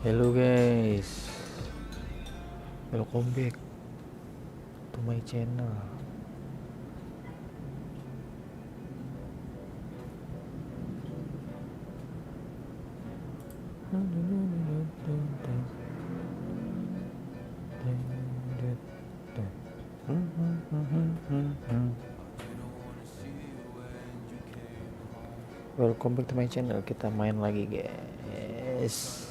Hello guys, welcome back to my channel. Welcome back to my channel. Kita main lagi guys.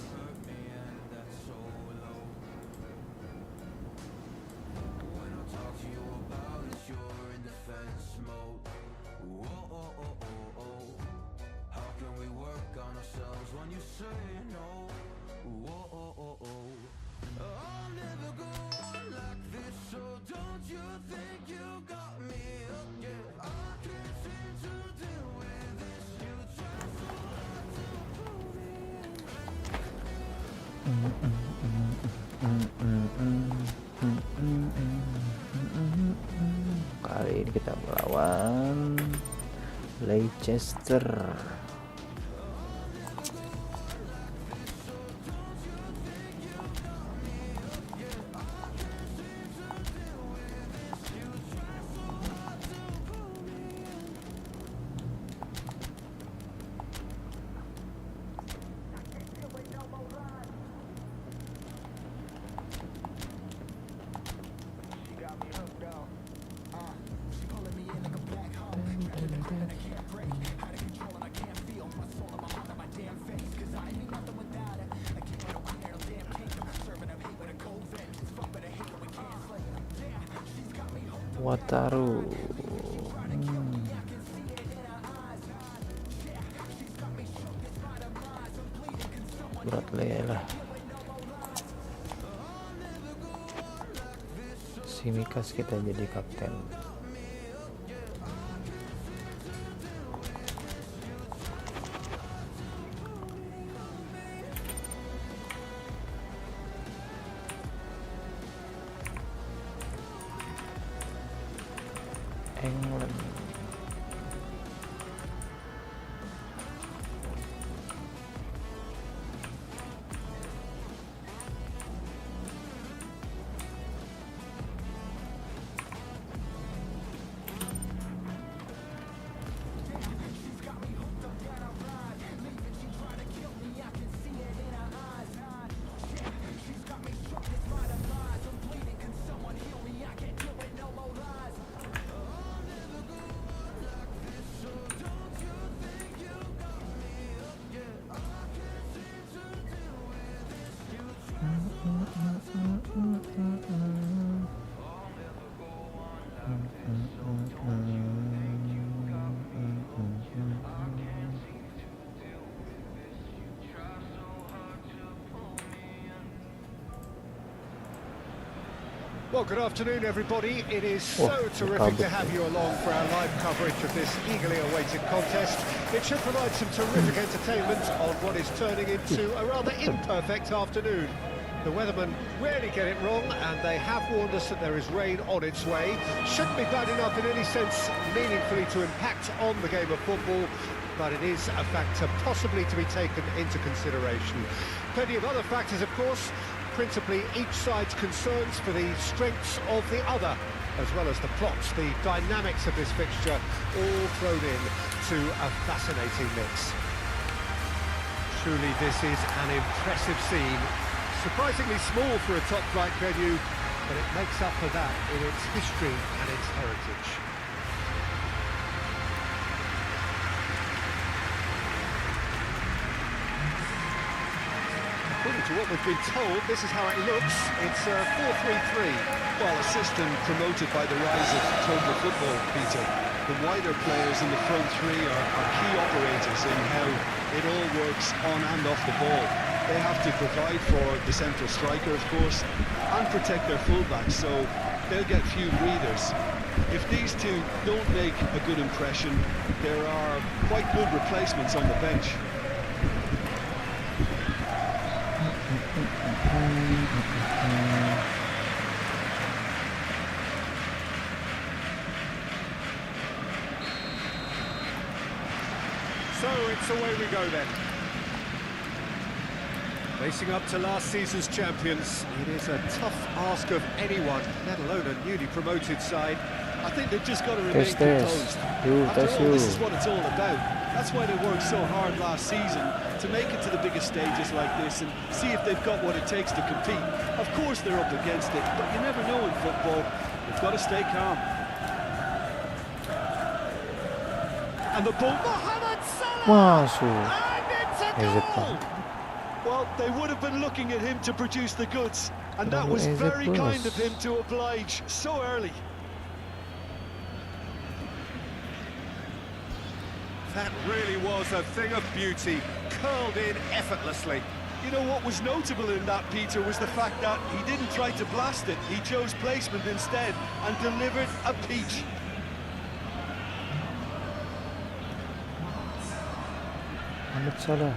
Kali ini kita melawan Leicester. Wataru. Berat lah. Simikas kita jadi kapten. England. Well, good afternoon, everybody. It is so terrific to have you along for our live coverage of this eagerly awaited contest. It should provide some terrific entertainment on what is turning into a rather imperfect afternoon. The weathermen rarely get it wrong, and they have warned us that there is rain on its way. Shouldn't be bad enough in any sense meaningfully to impact on the game of football, but it is a factor possibly to be taken into consideration. Plenty of other factors, of course, principally each side's concerns for the strengths of the other, as well as the plots, the dynamics of this fixture, all thrown in to a fascinating mix. Truly, this is an impressive scene. Surprisingly small for a top-flight venue, but it makes up for that in its history and its heritage. According to what we've been told, this is how it looks. It's 4-3-3. Well, a system promoted by the rise of total football, Peter. The wider players in the front three are key operators in how it all works on and off the ball. They have to provide for the central striker, of course, and protect their fullbacks, so they'll get few breathers. If these two don't make a good impression, there are quite good replacements on the bench. So it's away we go then. Facing up to last season's champions, it is a tough ask of anyone, let alone a newly promoted side. I think they've just got to remain Test. composed. After Test all, you. this is what it's all about. That's why they worked so hard last season to make it to the biggest stages like this and see if they've got what it takes to compete. Of course they're up against it, but you never know in football. They've got to stay calm. And the ball, Mohamed Salah! Masuk. And it's a goal! Well, they would have been looking at him to produce the goods, and that was very kind of him to oblige so early. That really was a thing of beauty, curled in effortlessly. You know what was notable in that, Peter, was the fact that he didn't try to blast it. He chose placement instead and delivered a peach. Mohamed Salah.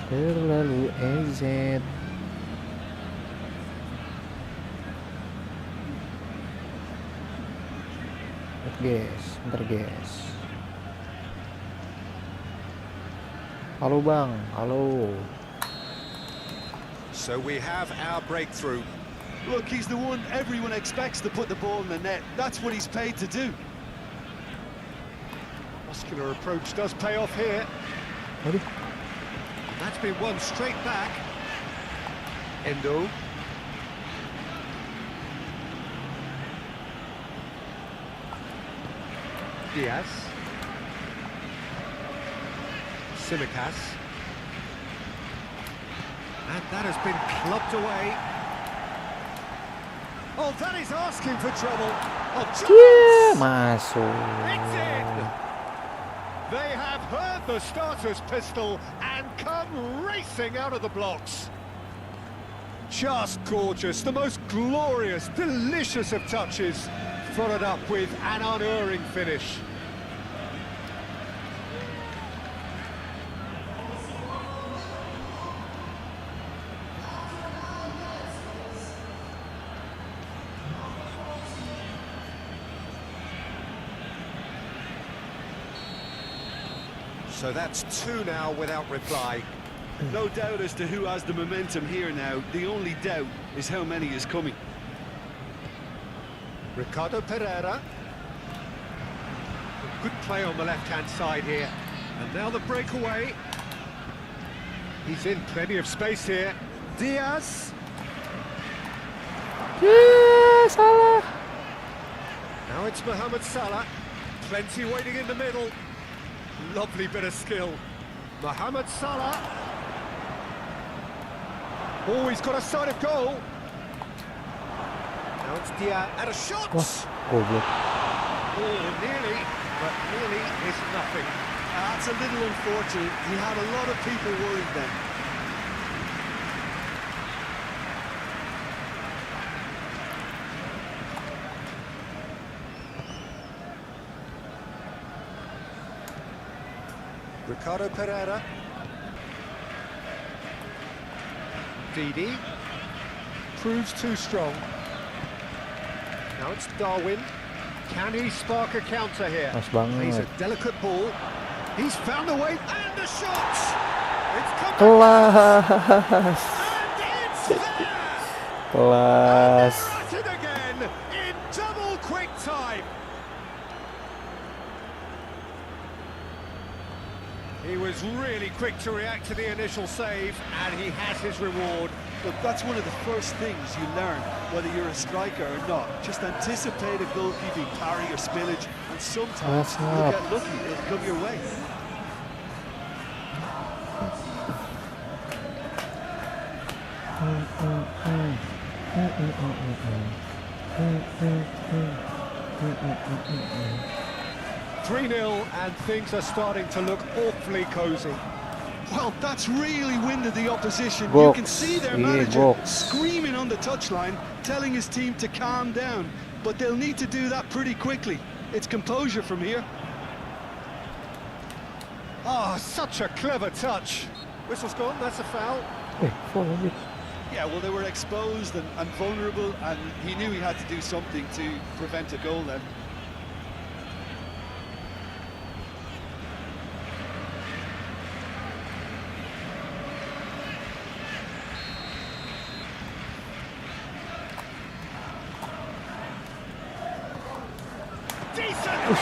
Terlalu EZ. Bentar guys. Halo bang, halo. So we have our breakthrough. Look, he's the one everyone expects to put the ball in the net. That's what he's paid to do. Muscular approach does pay off here. Aduh. That's been won straight back. Endo. Diaz. Simicas. And that has been clubbed away. Oh, that is asking for trouble. Oh, Yeah, chance! masuk. It's in! They have heard the starter's pistol and come racing out of the blocks. Just gorgeous, the most glorious, delicious of touches, followed up with an unerring finish. So that's two now without reply. No doubt as to who has the momentum here now. The only doubt is how many is coming. Ricardo Pereira. A good play on the left-hand side here. And now the breakaway. He's in plenty of space here. Diaz. Yeah, Salah. Now it's Mohamed Salah. Plenty waiting in the middle. Lovely bit of skill. Mohamed Salah. Oh, he's got a sight of goal. Now it's Diaz. And a shot! Goblok. Oh, nearly, but nearly is nothing. That's a little unfortunate. He had a lot of people worried then. Ricardo Pereira. Didi. Proves too strong. Now it's Darwin. Can he spark a counter here? Pas banget. He's a delicate ball. He's found a way. And the shot! It's come Kelas. and it's there! Kelas. At it again in double quick time. He was really quick to react to the initial save, and he has his reward. Look, that's one of the first things you learn, whether you're a striker or not. Just anticipate a goalkeeping parry or spillage, and sometimes That's you'll not. get lucky, it'll come your way. Three 0 and things are starting to look awfully cosy. Well, that's really winded the opposition. You Box. can see their Yeah, manager box. screaming on the touchline, telling his team to calm down. But they'll need to do that pretty quickly. It's composure from here. Ah, such a clever touch. Whistle's gone, that's a foul. Foul lanjut. Yeah, well, they were exposed and vulnerable, and he knew he had to do something to prevent a goal then. Decent!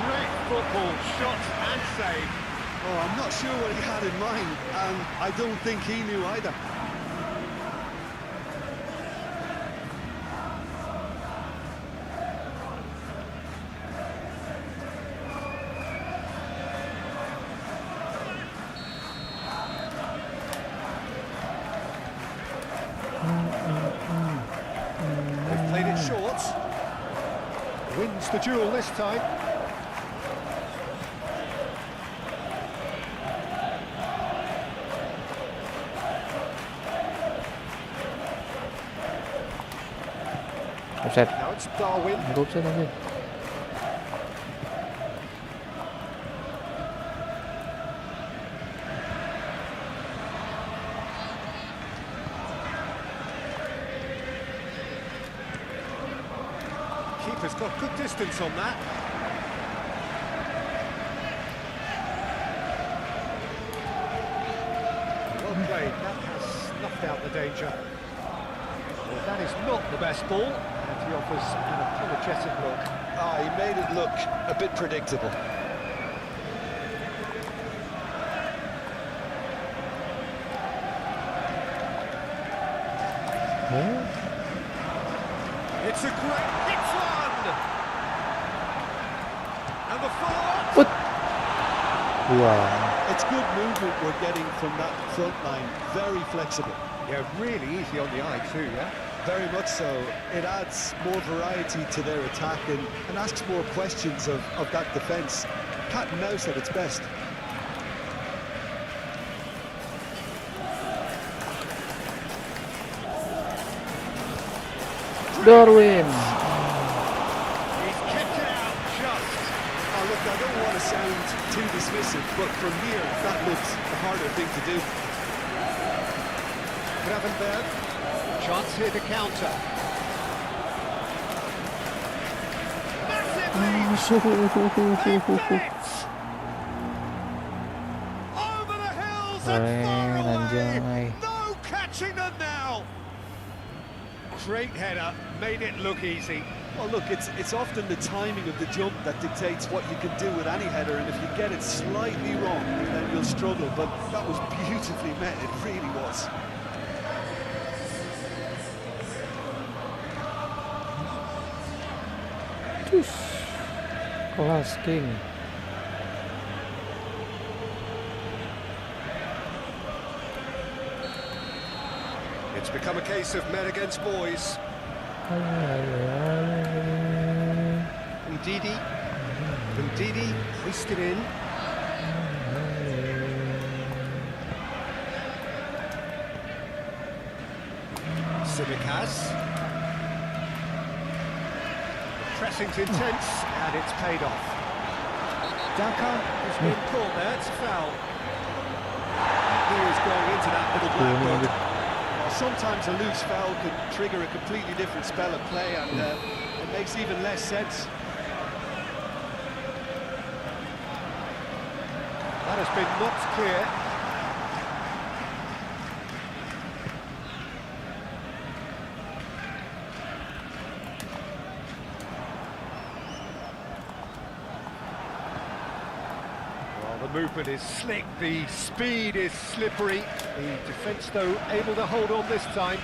Great football, shot and save. Oh, I'm not sure what he had in mind, and I don't think he knew either. They've played it short. Wins the duel this time. Offside. Now it's Darwin. Nggak offside anjir. Keeper's got good distance on that. Well played, that has snuffed out the danger. Well, that is not the best ball, and he offers an apologetic look. Ah, he made it look a bit predictable. It's a great hit one! And the follow-up! What? Wow. It's good movement we're getting from that front line. Very flexible. Yeah, really easy on the eye too, yeah? Very much so. It adds more variety to their attack and asks more questions of that defence. Cat and mouse at its best. Darwin. He's kicked it out just. Oh, look, I don't want to sound too dismissive, but from here, that looks a harder thing to do. Gravenberg, chance here to counter. Massive lead! Over the hills and far away! No catching them now! Great header, made it look easy. Well, look, it's often the timing of the jump that dictates what you can do with any header, and if you get it slightly wrong, then you'll struggle, but that was beautifully met, it really was. Kelas king. It's become a case of men against boys. Ndidi hoisted in. Semoga. Pressing's intense, and it's paid off. Daka has been caught there, it's a foul. He is going into that little black book. Well, sometimes a loose foul can trigger a completely different spell of play, and it makes even less sense. That has been knocked clear. The movement is slick, the speed is slippery. The defence, though, able to hold on this time.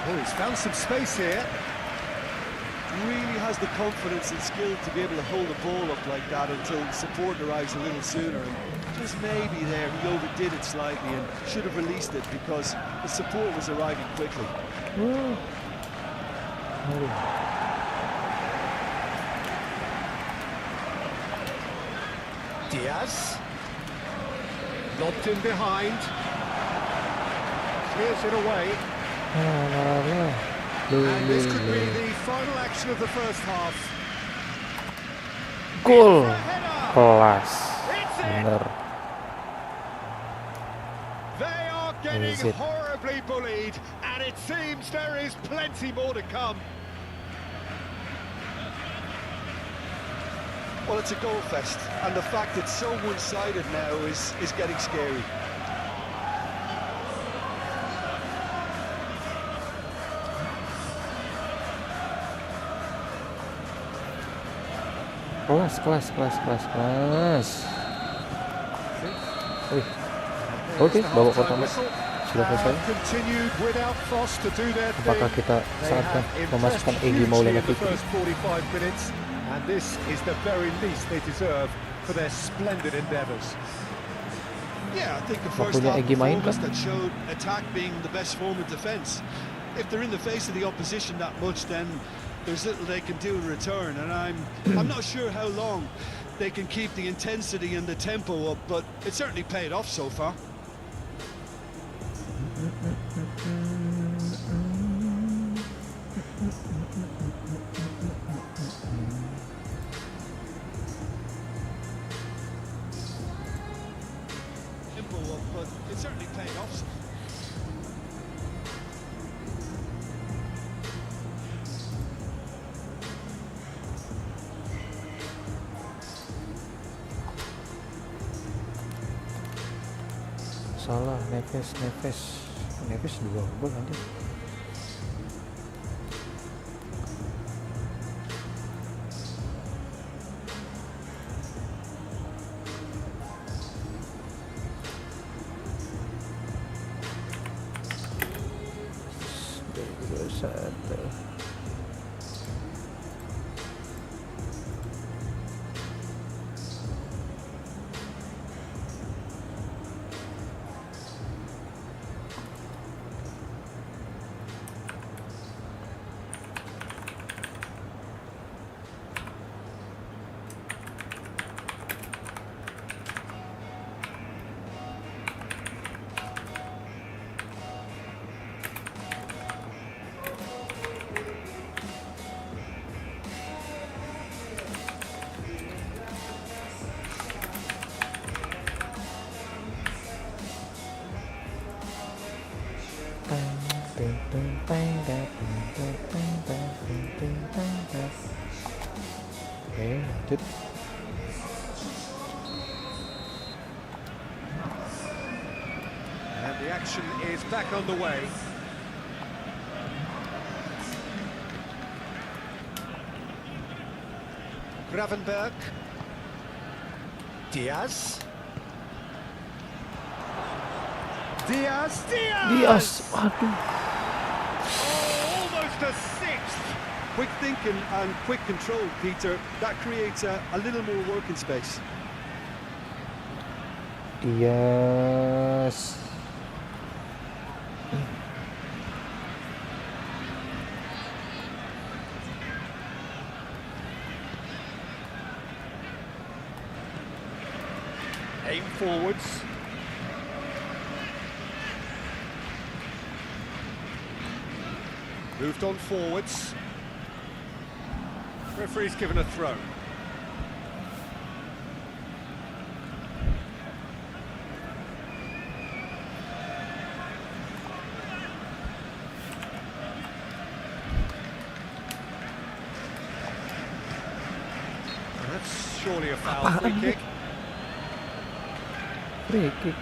Oh, he's found some space here. Really has the confidence and skill to be able to hold the ball up like that until support arrives a little sooner. And just maybe there he overdid it slightly and should have released it because the support was arriving quickly. Diaz, lobbed in behind, clears it away, and this could be the final action of the first half. Gol. For a header. Kelas. It's in. Bener. getting Is it? horribly bullied, and it seems there is plenty more to come. Well, it's a goal fest, and the fact it's so one-sided now is getting scary. Kelas. Wih. Oke, babak pertama sudah selesai. Apakah kita saatnya memasukkan Egy Maulana Fikri? And this is the very least they deserve for their splendid endeavours. Yeah, I think the first half performance that showed attack being the best form of defence. If they're in the face of the opposition that much, then there's little they can do in return, and I'm not sure how long they can keep the intensity and the tempo up, but it certainly paid off so far. Tempo up, but it certainly paid off. Salah, Neves 2 gol nanti. Oke, lanjut. And the action is back on the way. Gravenberg. Diaz. Aduh. Almost a sixth. Quick thinking and quick control, Peter. That creates a little more working space. Yes. Aim forwards. Moved on forwards. Referee's given a throw. And that's surely a foul. Free kick. Free kick.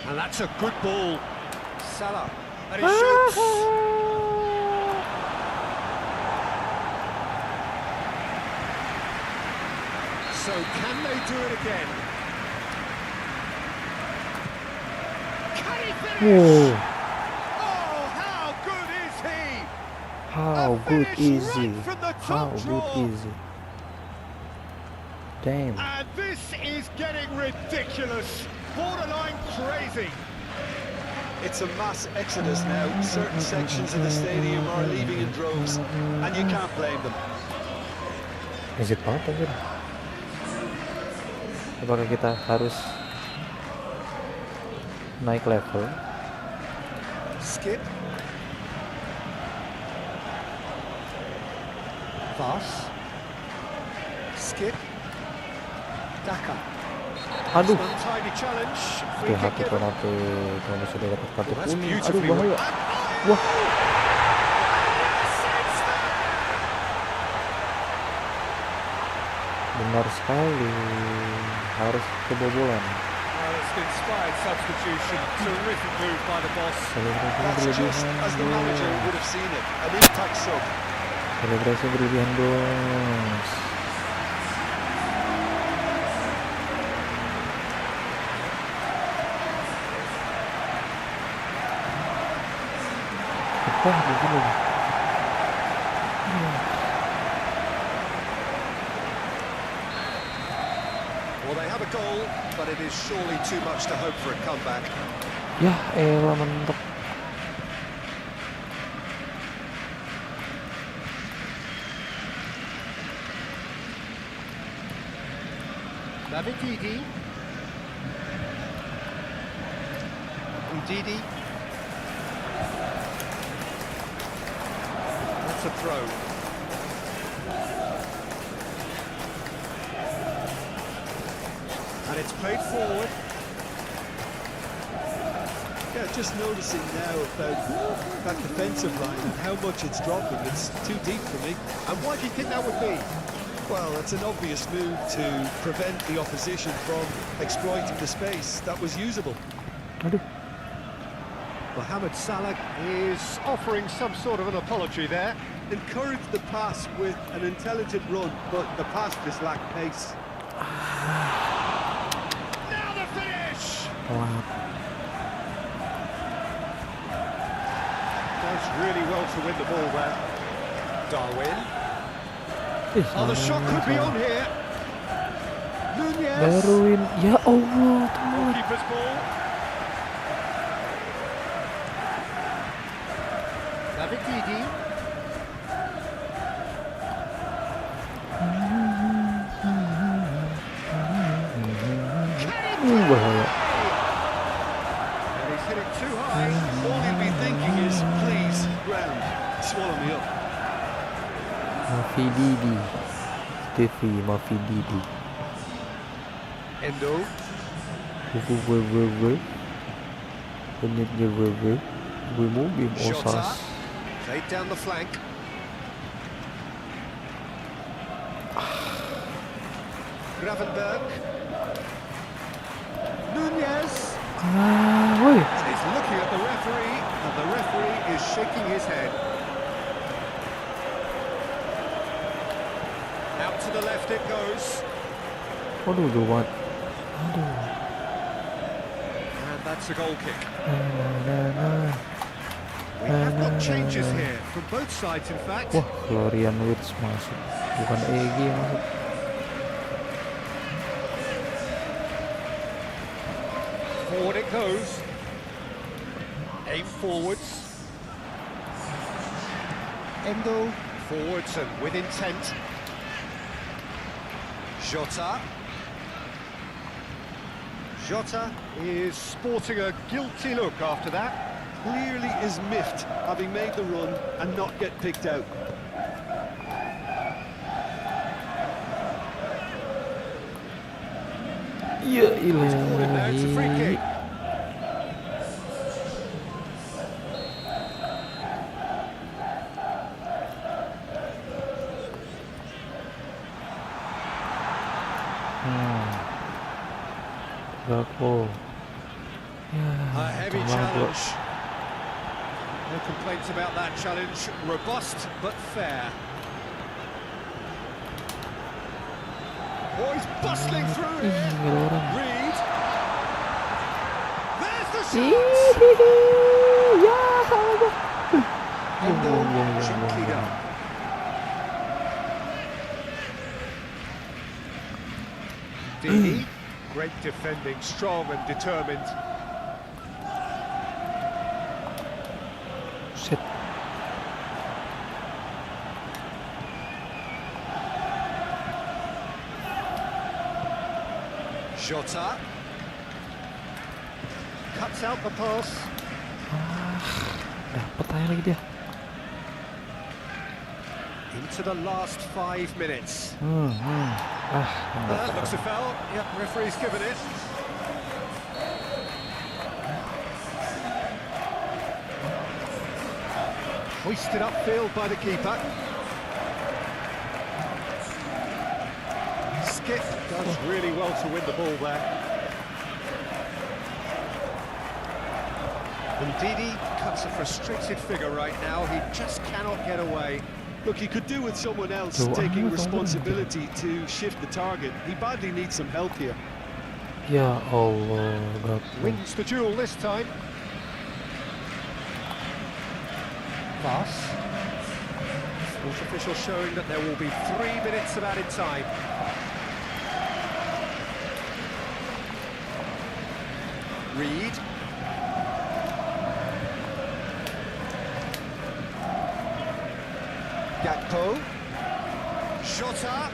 And that's a good ball. Salah. And he shoots. So can they do it again? Can he finish? Whoa. Oh, how good is he? How A good finish is right he? from the How top good draw. is he? Damn. And this is getting ridiculous. Borderline crazy. It's a mass exodus now. Certain sections of the stadium are leaving in droves, and you can't blame them. Is it part of it? Apakah kita harus naik level? Skip. Pass. Skip. Daka. Aduh, Untidy challenge. Free kick hati-hati given. penalti. Kamu sudah dapat kartu Well, that's kuning. Aduh, beautifully bahaya. worked. Wah, benar sekali. Harus kebobolan. Well, it's an inspired substitution. Terrific move by the boss. Selebrasi That's just berlebihan, as the manager bos. would have seen it. An impact sub. Selebrasi berlebihan, bos. Apa begini? Well, they have a goal, but it is surely too much to hope for a comeback. Ya, elah mentok. David Ndidi. Ndidi. That's a throw. And it's played forward. Yeah, just noticing now about that defensive line and how much it's dropping. It's too deep for me. And why do you think that would be? Well, it's an obvious move to prevent the opposition from exploiting the space that was usable. Aduh, Mohamed Salah is offering some sort of an apology there. Encourage the pass with an intelligent run, but the pass just lacked pace. Now the finish! telat. Does really well to win the ball there. Darwin. Ih, Oh, the shot could be on here. Nunez. Darwin, ya Allah, telat. Goalkeeper's ball. David Ndidi. Bahaya. And he's hit it too high. All he'll be thinking is, please, ground, swallow me up. Mafi Didi. TV Mafi Didi. Endo. Www. Penitnya www. Wimu bim Shota. osas. Played down the flank. Gravenberg. Nunez. Woi. And he's looking at the referee, and the referee is shaking his head. Out to the left it goes. Waduh, gawat. Aduh. And that's a goal kick. Nah. We have got changes here, from both sides in fact. Wah, Florian Wirtz masuk. Bukan EG yang masuk. Forward it goes. Aim forwards. Endo. Forwards and with intent. Jota. Jota is sporting a guilty look after that. Clearly is miffed, having made the run and not get picked out. Ya Forward now, it's a free ilahi. kick. Gakpo. Ya, A heavy tambah challenge. No complaints about that challenge. Robust but fair. Oh, he's bustling through Ih, here. nggak ada orang. Reed. There's the Ih, shot. ya Allah. Endo, Ya. gently done. Dini, great defending, strong and determined. Set. Jota cuts out the pass. Dapat aja lagi dia. Into the last 5 minutes. Enggak. Looks a foul. Yep, referee's given it. Hoisted upfield by the keeper. Skip does really well to win the ball there. And Didi cuts a frustrated figure right now. He just cannot get away. Look, he could do with someone else taking responsibility to shift the target. He badly needs some help here. Ya Allah, Wins the duel this time. Pass. Sports official showing that there will be 3 minutes of added time. Reed. Gakpo. Jota.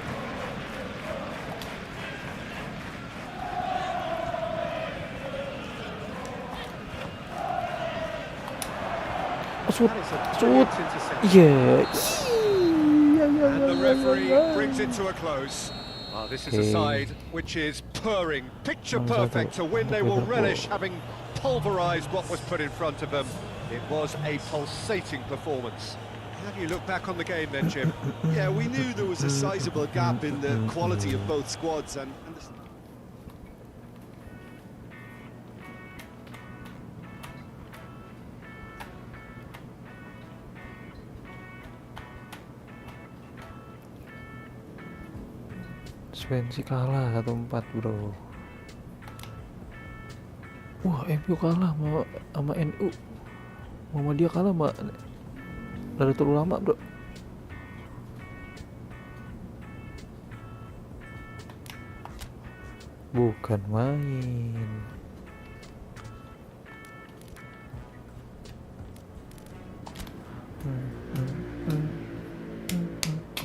Shoot. That is a brilliant interception. And the referee brings it to a close. This is a side which is purring, picture perfect to win. They will relish having pulverised what was put in front of them. It was a pulsating performance. How do you look back on the game then, Jim? Yeah, we knew there was a sizable gap in the quality of both squads, and Swansea kalah 1-4 bro. Wah, MU kalah sama NU. Dia kalah sama Naruto Ulama bro. Bukan main.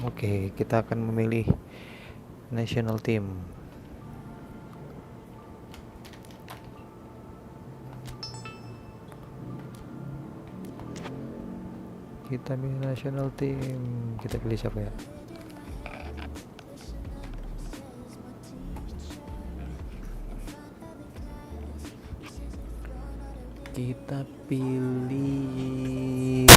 Oke, kita akan memilih national team. Kita pilih national team. Kita pilih siapa ya? Kita pilih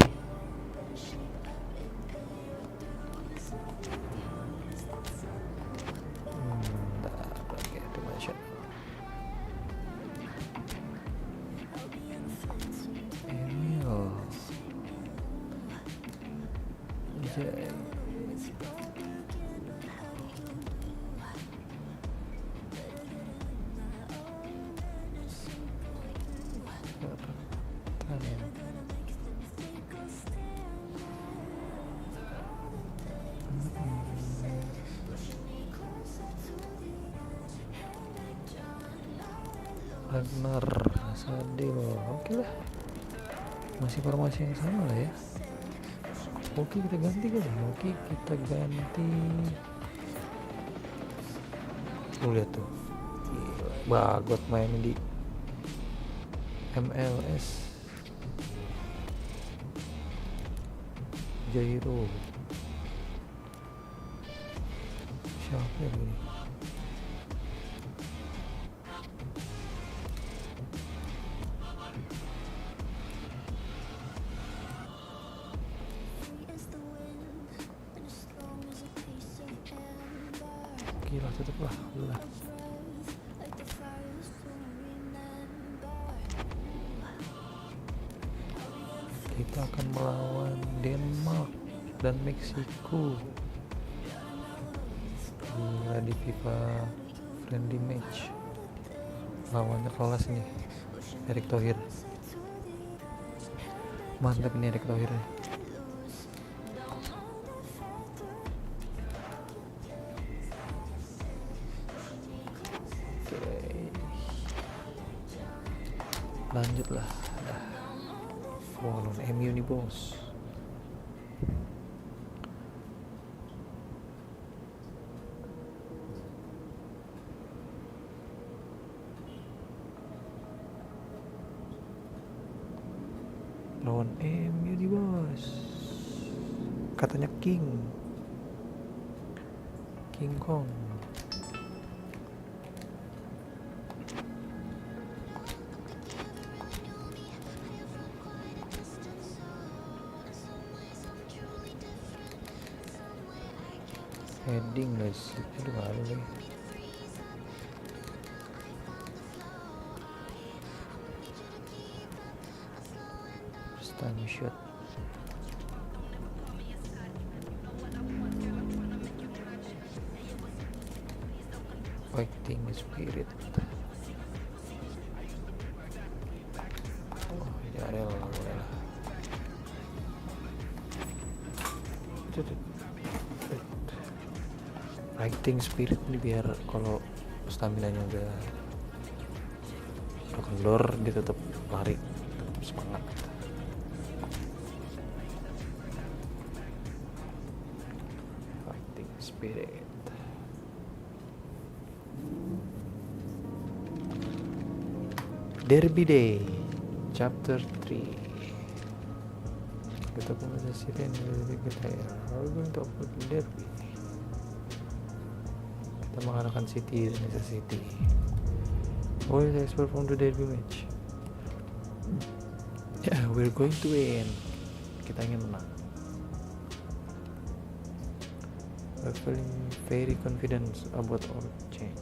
Ragnar Sadil. Oke lah, masih formasi yang sama lah ya. Oke, kita ganti kali. Oke, kita ganti. Lu lihat tuh, Bagot main di MLS. Jairo. Siapa ini? Gila, tutup lah. Kita akan melawan Denmark dan Meksiko di FIFA friendly match. Lawannya kelas nih, Erick Thohir. Mantap ini Erick Thohir. Lanjutlah. Lawan MU nih bos. Ayo di bos. Katanya King Kong. Heading guys, itu baru lagi. Time shot. Fighting spirit. Oh, jarel lah boleh lah. Fighting spirit ini biar kalau stamina-nya udah kendor dia tetap lari, tetap semangat. Fighting spirit. Derby Day Chapter 3. Kita pun ada siren kita ya. How are we going to upload Derby? Kita mengalahkan City dan Leicester City. Oh, let's expert from the Derby match. Yeah, we're going to win. Kita ingin menang. I'm feeling very confident about our change.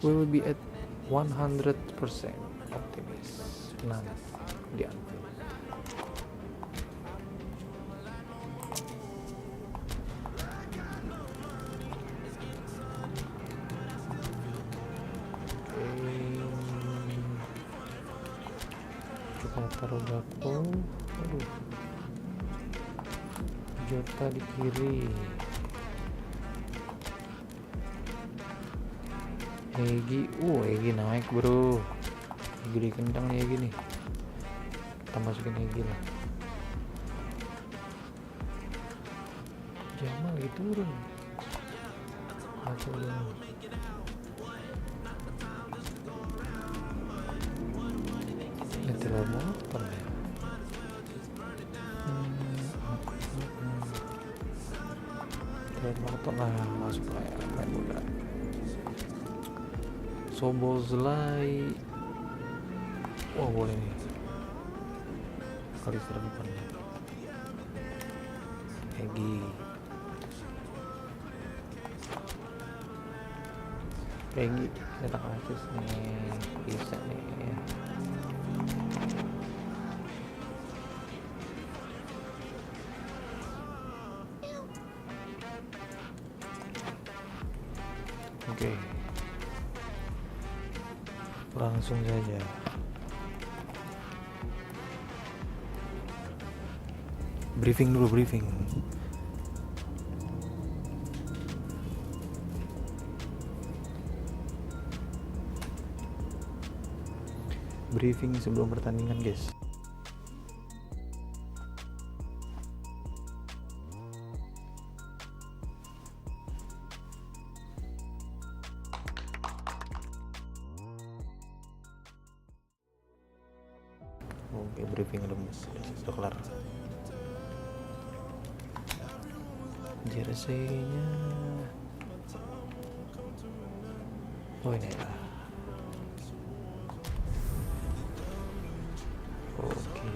We will be at 100% optimistic nanti di Anfield. Kita taruh Gakpo. Aduh, Jota di kiri. Egi naik bro. Egi dikendang nih Egi nih. Kita masukin Egi lah. Jamal lagi turun. Nyetir motor ya. Motor lah masuk lah ya, main bola. Sobozlai. Oh boleh nih. Kali serempan. Egi. Cetak asis nih. Bisa nih. Oke. Langsung saja. Briefing. Briefing sebelum pertandingan, guys. Oke, briefing udah kelar. Jersey-nya. Oh ini lah. Oke.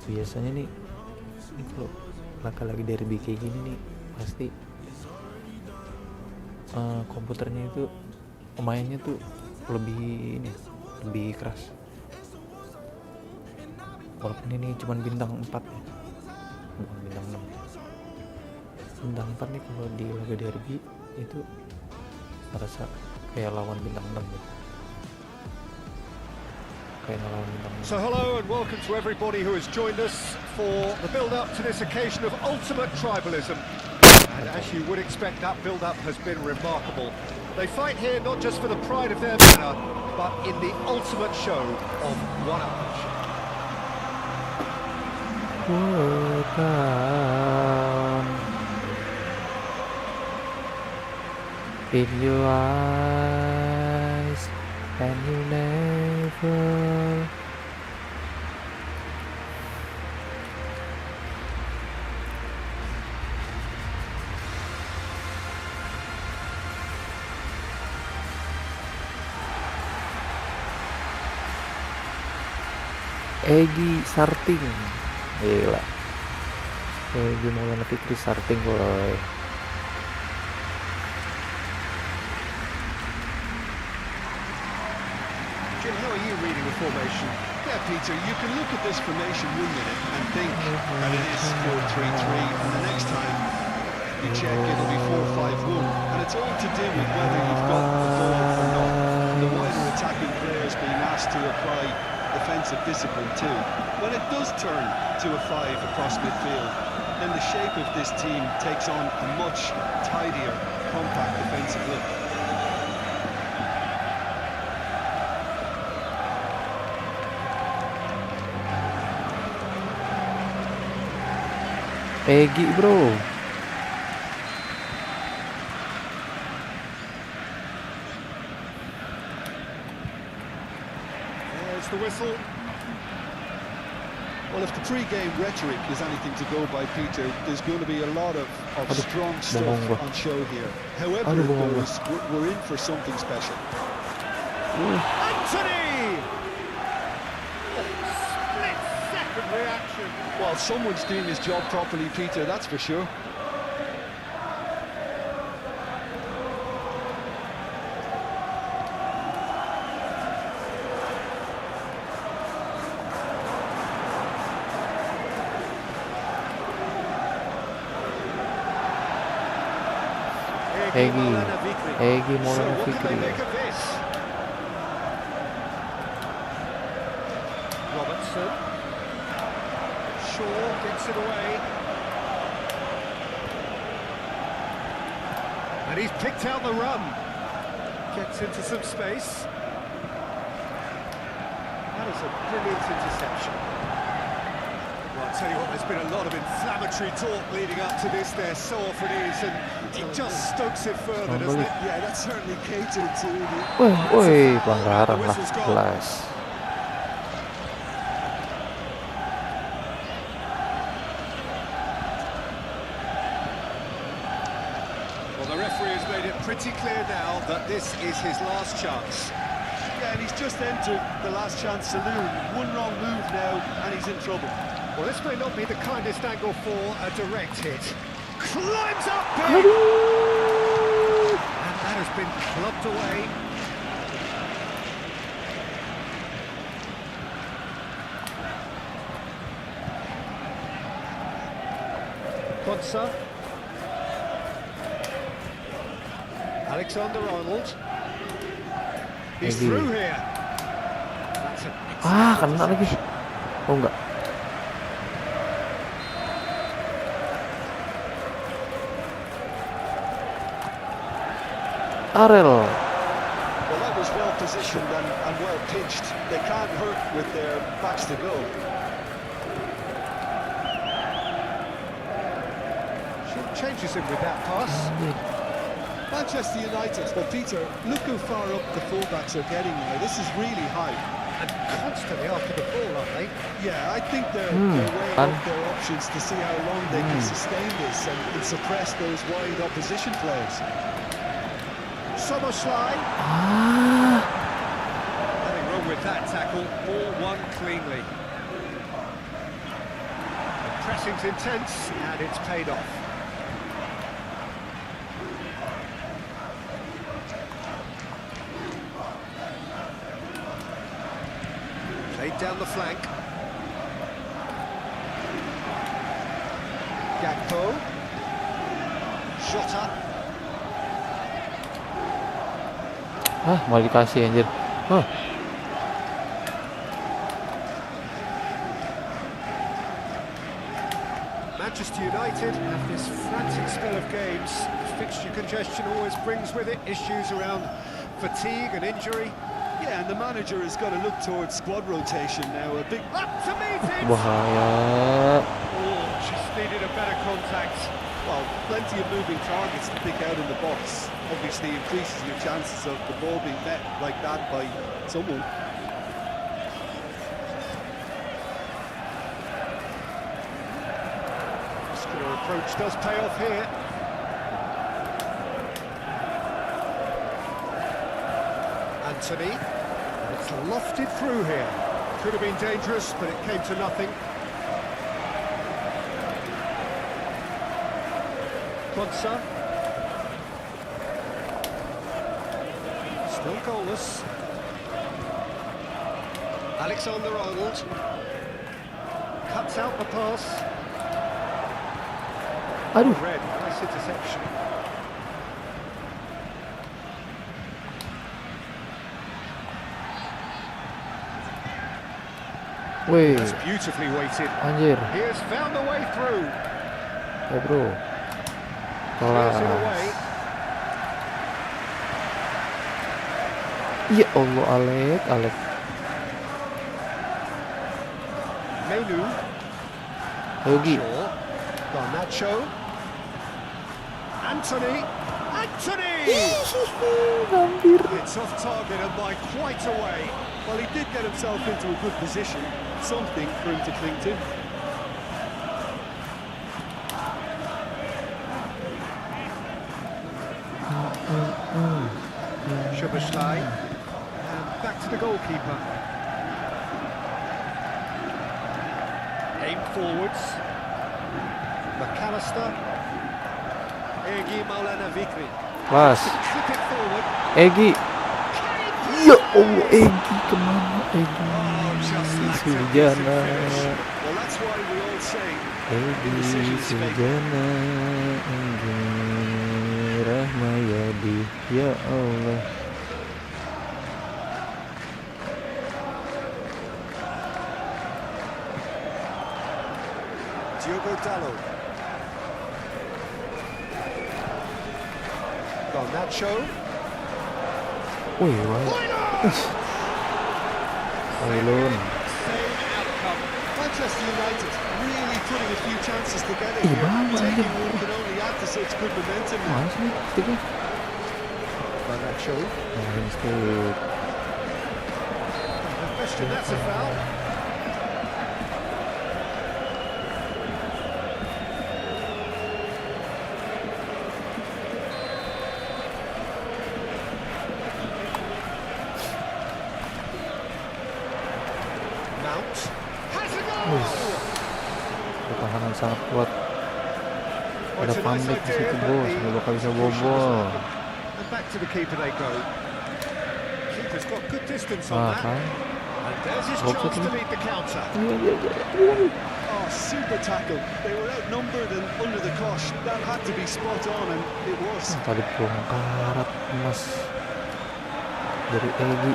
Biasanya nih kalau lagi derby kayak gini nih pasti komputernya itu pemainnya tuh lebih keras. Walaupun ini cuma bintang 4 ya, bukan bintang 6. Bintang 4 nih kalau di laga derby itu merasa kayak lawan bintang 6 gitu. Kayak lawan bintang 6. So hello and welcome to everybody who has joined us for the build-up to this occasion of ultimate tribalism. And as you would expect, that build-up has been remarkable. They fight here not just for the pride of their banner, but in the ultimate show of one-upmanship. In your eyes, and you never. Egi Sarting, gila. Egi Maulana Fikri Sarting, boy. Jim, how are you reading the formation? Yeah, Peter, you can look at this formation 1 minute and think that it is 4-3-3, and the next time you check it'll be 4-5-1, and it's all to do with whether you've got the ball or not, and the wider attacking players being asked to apply defensive discipline too. When it does turn to a 5 across midfield, then the shape of this team takes on a much tidier, compact defensive look. Egi, bro. There's the whistle. Well, if the pre-game rhetoric is anything to go by, Peter, there's going to be a lot of strong stuff on show here. However it goes, we're in for something special. Anthony! Split-second reaction. Well, someone's doing his job properly, Peter, that's for sure. Egi Maulana So what can they Fikri. make of this? Robertson. Shaw gets it away. And he's picked out the run. Gets into some space. That is a brilliant interception. Well, I'll tell you what, there's been a lot of inflammatory talk leading up to this. There so often is, and it just stokes it further, doesn't it? Yeah, that's certainly catered to the... Woi, pelanggaran lah, jelas. Well, the referee has made it pretty clear now that this is his last chance. Yeah, and he's just entered the last chance saloon. One wrong move now, and he's in trouble. Well, this may not be the kindest angle for a direct hit. Climbs up big! And that has been clubbed away. Konsa. Alexander-Arnold. He's Egi. through here. That's an Kena lagi. Oh enggak. Arel. Well, that was well positioned and well pitched. They can't hurt with their backs to go. changes him with that pass. Manchester United, well, Peter, look how far up the fullbacks are getting now. This is really high. And constantly after the ball, aren't they? Yeah, I think they're weighing up their options to see how long they can sustain this and suppress those wide opposition players. Soboslai. Nothing wrong with that tackle. All won cleanly. The pressing's intense and it's paid off. Played down the flank. Gakpo. Shot up. Mau dikasih anjir. Manchester United have this frantic spell of games. Fixture congestion always brings with it issues around fatigue and injury. Yeah, and the manager has got to look towards squad rotation now. A big Up to meet it! Bahaya. Oh, just needed a better contact. well, plenty of moving targets to pick out in the box. Obviously increases your chances of the ball being met like that by someone. Muscular approach does pay off here. Anthony, and it's lofted through here. Could have been dangerous, but it came to nothing. Konsa. Still goalless. Alexander-Arnold cuts out the pass. Aduh. Red, nice interception. Wih, That's beautifully weighted. anjir. He has found the way through. Ya bro. Clears it Kelas. away. Ya Allah, Alek. Menu. Ayo Gi. Shaw. Garnacho. Anthony. Hampir. It's off target and by quite a way. Well, he did get himself into a good position, something for him to cling to. Szoboszlai. And back to the goalkeeper. Aimed forwards. McAllister. Egi Maulana-Vikri. Pas. Slip it forward. Egi. Ya Allah, Egi kemana Egi? Sujana. Well, that's why we all say Egi Sujana. Egi Rahmayadi. Ya Allah. Diogo Dalot. Garnacho. Wih, wah. Wailun. Same outcome. Manchester United really putting a few chances together Ih, here. bawa Taking aja. what can only add to such good momentum now. Mana sih tiga? Garnacho. Main skip. No question, that's a foul. Mount has a goal. Pertahanan sangat kuat. Oh, Ada it's a nice pandek di idea, situ but bos, the nggak bakal bisa execution bobol. was lacking. And back to the keeper they go. Keeper's got good distance on that. Kan? And there's his Hope so, chance to too. lead the counter. Oh, super tackle. They were outnumbered and under the cosh. That had to be spot on, and it was. Tadi bongkarat emas dari Egi.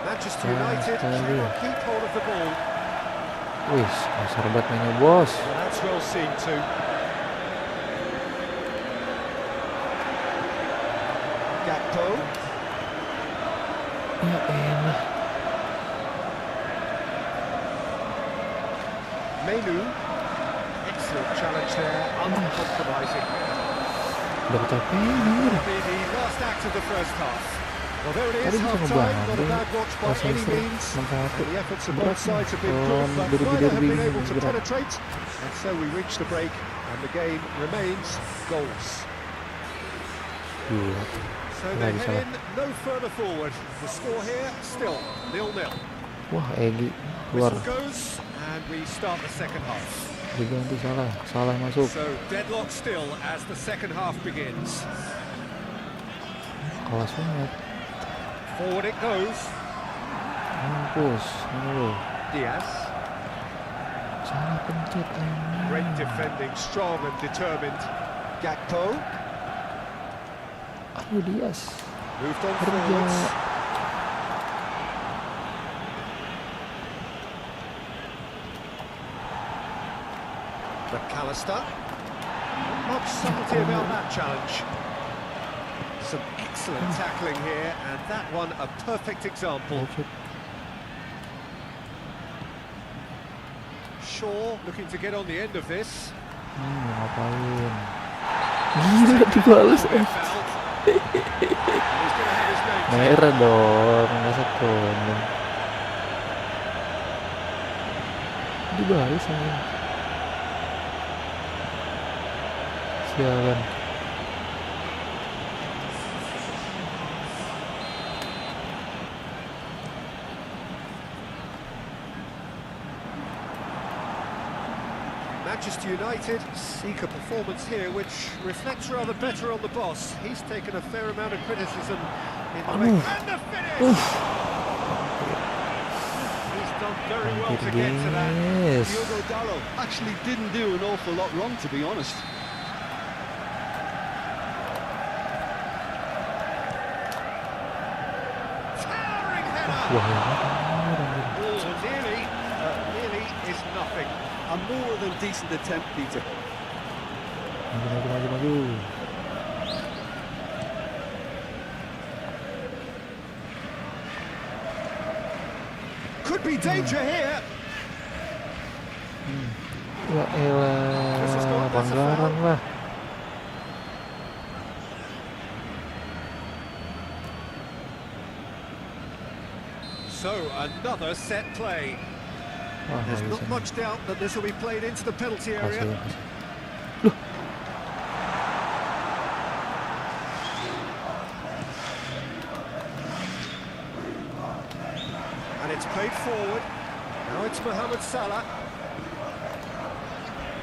Manchester United cannot keep hold of the ball. Wih, kasar banget mainnya bos. Well, that's well seen too. Gakpo. Ya elah. Menu. Excellent challenge there, uncompromising. Udah kecapean anjir. Be the last act of the first half. Well, there it Tadi is, bisa half time. Not a ngebantu. bad watch by Pas any selesai means. 6-1. And the efforts of Berat both sides have been nih. good, but Derby neither have been able to berat. penetrate. And so we reach the break, and the game remains goals. Gila. So Nggak they bisa head lah. in no further forward. The score here still 0-0. Wah, Egi keluar. Whistle goes, and we start the second half. Diganti salah masuk. So deadlock still as the second half begins. Kelas banget. Forward it goes. Mampus. Ini loh. Diaz. Salah pencet ini. Great defending, strong and determined. Gakpo. Aduh, Dias. Moved on Kerja. forwards. McAllister. Not much subtlety about that challenge. Some excellent tackling here, and that one a perfect example. Shaw looking to get on the end of this. Ngapain? Gila dibalas. Merah dong, masa konon. Dibalas aja. Sialan. Manchester United seek a performance here which reflects rather better on the boss. He's taken a fair amount of criticism in the way. And the finish! He's done very well to get to that. Diogo Dalot actually didn't do an awful lot wrong, to be honest. Towering header! Oh, nearly is nothing. A more than decent attempt, Peter. Maju. Could be danger here. Ya elah, pelanggaran lah. So another set play. There's not much doubt that this will be played into the penalty area. And it's played forward. Now it's Mohamed Salah.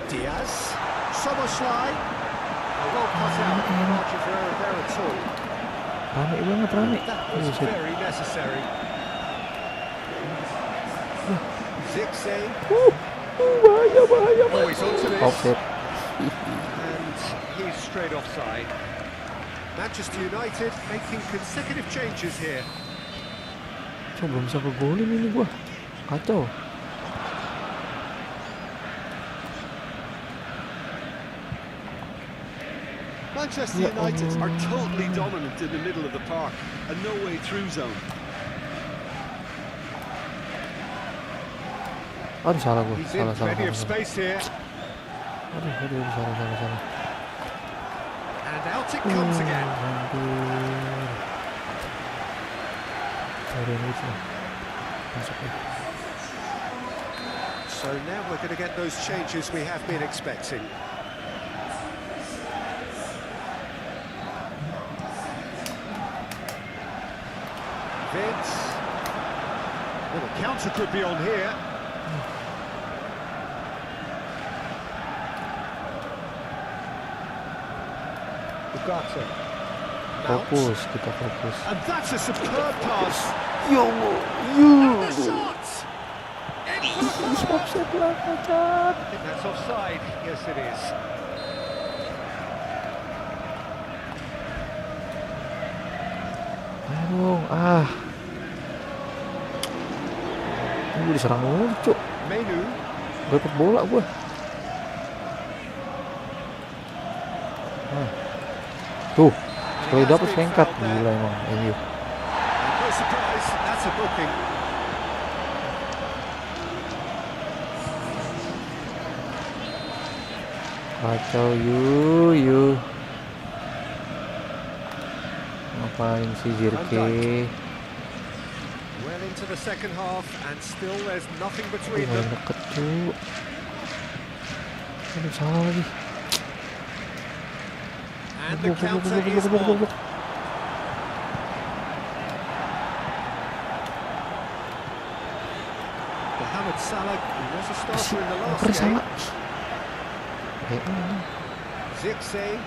Diaz. Soboslai. A well cut out. Margin for error there at all. Rame banget, rame. That was very necessary. Zigzag. Bahaya. Oh, he's onto this. Offset. And he's straight offside. Manchester United making consecutive changes here. Belum bisa kegolin ini gua. Kacau. Manchester United are totally dominant in the middle of the park, a no-way through zone. Aduh, salah gua. He's in plenty of Salah. space here. Aduh, salah. And out it comes again. So now we're going to get those changes we have been expecting. Vince. Well, the counter could be on here. Ugarte. Fokus, kita fokus. And that's a superb pass. Yo. And the shot! Offset lah, cacat. I think that's offside. Yes, it is. Aduh, Ini gue diserang mulu, cuk. Menu. Gak dapet bola gue. Tuh, sekali dapet sengkat. Gila emang, MU. No surprise, that's a booking. Kacau, yu. Ngapain sih Jirke? Well into the second half, and still there's nothing between Paling them. deket, cuk. Aduh, salah lagi. And the counter is on. Mohamed Salah, who was a starter in the last game. Zirkzee.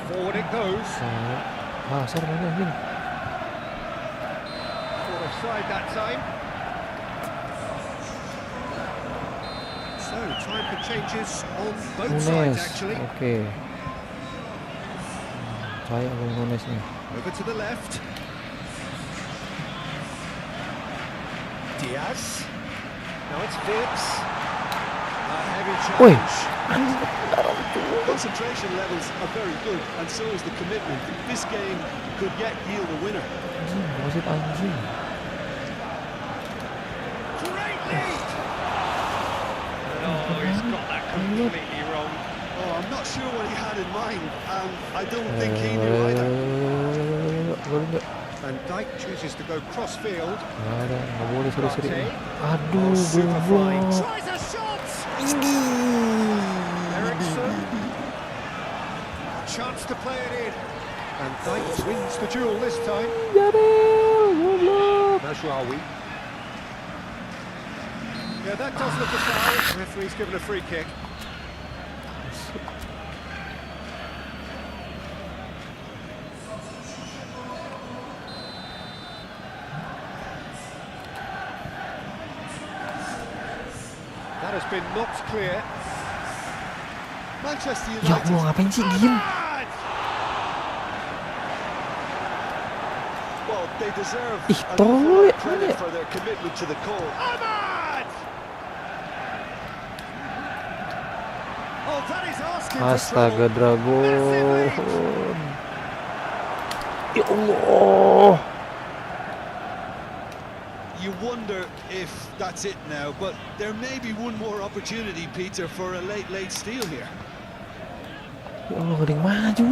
Forward it goes. Pasar mana ini? Caught offside that time. So, time for changes on both sides, actually. Oke. Saya Nunes nih. Over to the left. Diaz. Now it's Vips. A heavy Woi, challenge. Concentration levels are very good, and so is the commitment. This game could yet yield a winner. anjing, wasit anjing. Great lead. Oh, he's got that completely wrong. Oh, I'm not sure what he had in mind, and I don't think he knew either. Gol enggak? And Dyke chooses to go cross field. Nggak ada, nggak boleh seri-seri. Oh, Aduh, super flying. goblok. Tries a shot. Ini. Ericsson. Chance to play it in. And Dyke wins the duel this time. Jarel, goblok. Nasraoui. Yeah, that does look a foul. The referee's given a free kick. That has been knocked clear. Manchester Ya United. Allah, ngapain sih diem? Well, they deserve Ih, an tolol awful lot ya, of credit ya. for their commitment to the cause. Ahmad! Oh, that is asking for Astaga, trouble. Dragon. Ya Allah. You wonder if that's it now, but there may be one more opportunity, Peter, for a late steal here. Ya Allah, gak ada yang maju.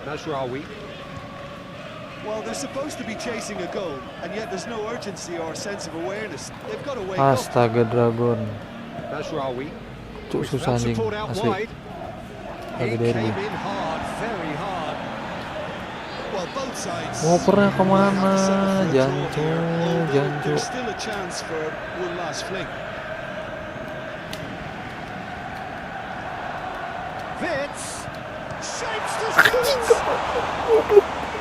Nasraoui. Well, they're supposed to be chasing a goal, and yet there's no urgency or sense of awareness. They've got to wake up. Astaga, Dragon. Nasraoui. Cuk, susah anjing, Support out asli. wide. He Lagi dari came in hard, very hard. Well, both sides. Ngopernya kemana? have to settle for a draw Jancu, here, although jancu. There's still a chance for one last fling. Vitz shapes to shoot.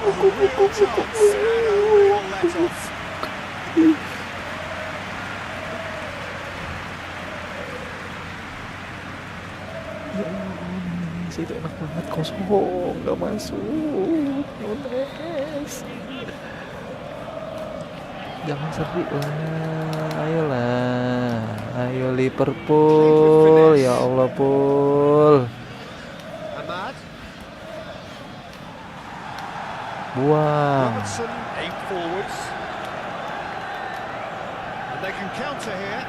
A real chance and a real let-off. Ya Allah, itu enak banget, kosong, gak masuk. Nunes. Jangan seri lah, ayolah. Ayo Liverpool, ya Allah, Pul. Ahmad. Buang. Robertson aimed forwards. And they can counter here.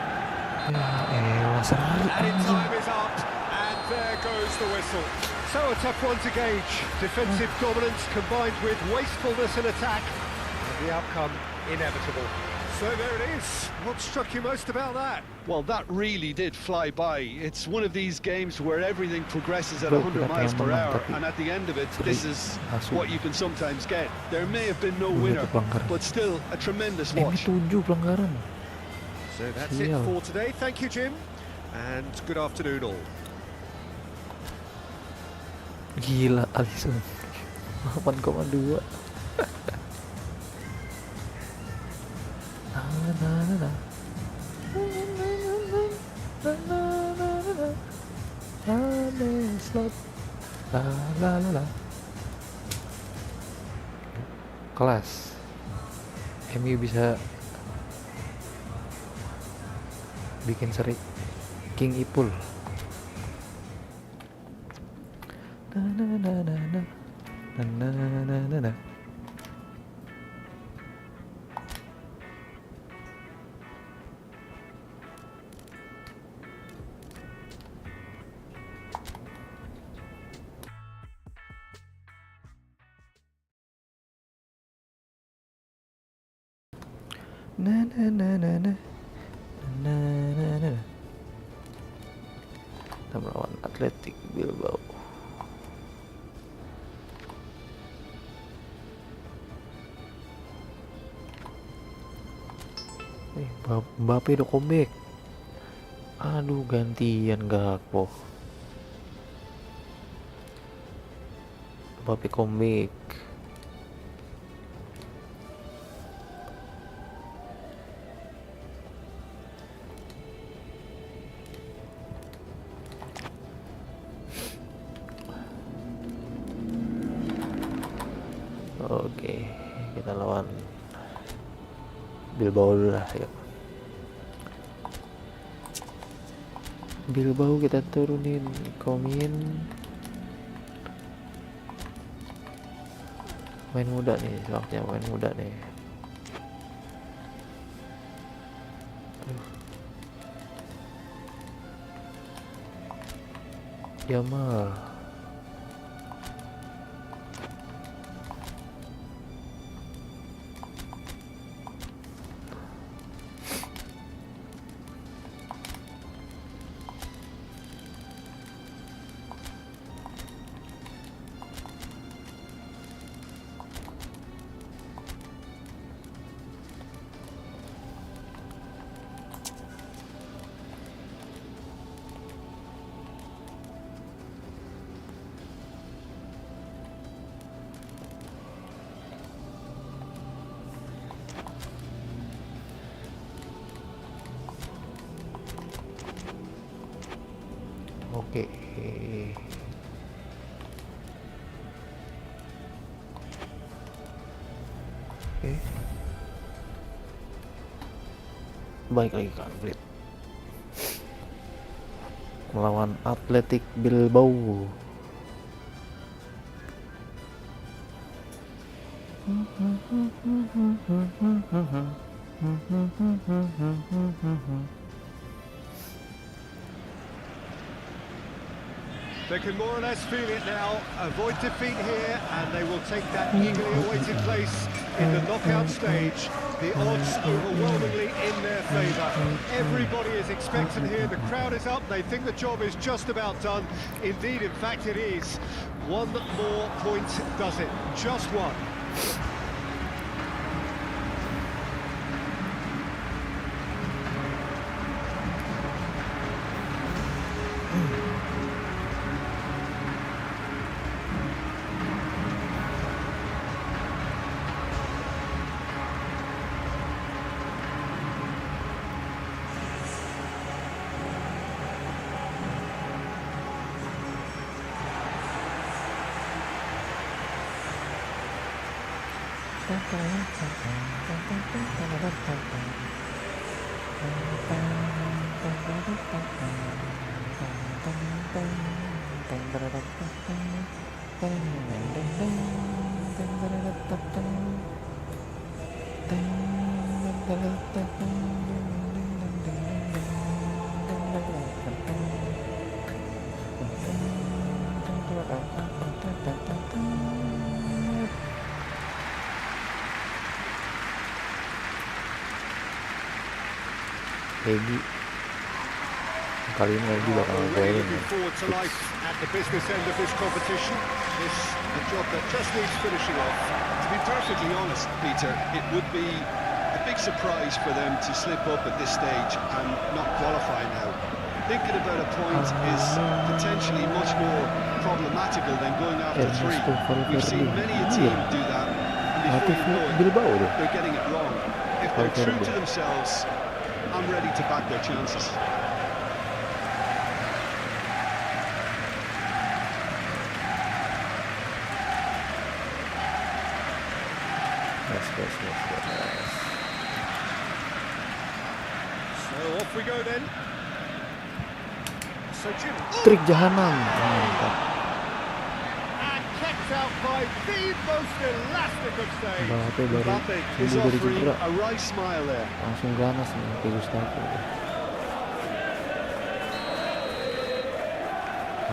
Ya elah, seri And anjing. time is up. And there goes the whistle. So a tough one to gauge. Defensive dominance combined with wastefulness in attack. And the outcome inevitable. So there it is. What struck you most about that? Well, that really did fly by. It's one of these games where everything progresses at Bro, 100 kita miles pengen per menang, hour, tapi and at the end of it, seri this is masuk. what you can sometimes get. There may have been no Ini winner, pelanggaran. but still a tremendous Ini watch. 7 pelanggaran. So that's it Sial. for today. Thank you, Jim. And good afternoon all. Gila, Alisson 8,2. Kelas MU bisa bikin seri King Ipul. Kita melawan Atletik Bilbao. Mbappe udah comeback. Aduh, gantian Gakpo. Mbappe comeback. Oke. kita lawan Bilbao dulu lah ya. Bilbao kita turunin Komin. Main muda nih, waktunya main muda nih. Yamal. Oke. Oke. Baik lagi konflik melawan Athletic Bilbao. They can more or less feel it now, avoid defeat here, and they will take that eagerly awaited place in the knockout stage. The odds overwhelmingly in their favour. Everybody is expectant here, the crowd is up, they think the job is just about done. Indeed, in fact it is. One more point does it, just one. Egi kali ini Egi bakal Really golin looking forward to life at the business end of this competition. This a job that just needs finishing off. To be perfectly honest, Peter, it would be a big surprise for them to slip up at this stage and not qualify now. Thinking about a point is potentially much more problematical than going after three. We've seen many a team do that, and before you know it, they're getting it wrong. If they're true to themselves, I'm ready to back their chances. Yes. So off we go then. So Jim. Trik jahanam. Mantap. And kept out by the most elastic of saves. Mbappe baru Mbappe is sembuh dari offering cedera. a right smile there. Langsung ganas nih ke Gustavo.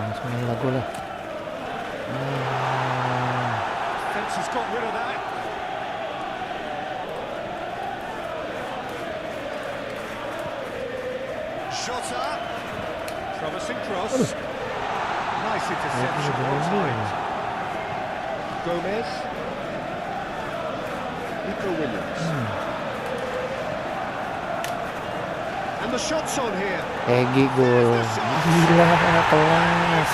Langsung lagu lah. Defence has got rid of that. Shot up. Promising cross. Nice interception. Well timed. Gomez. Nico Williams. And the shot's on here. Egi gol. Gila kelas.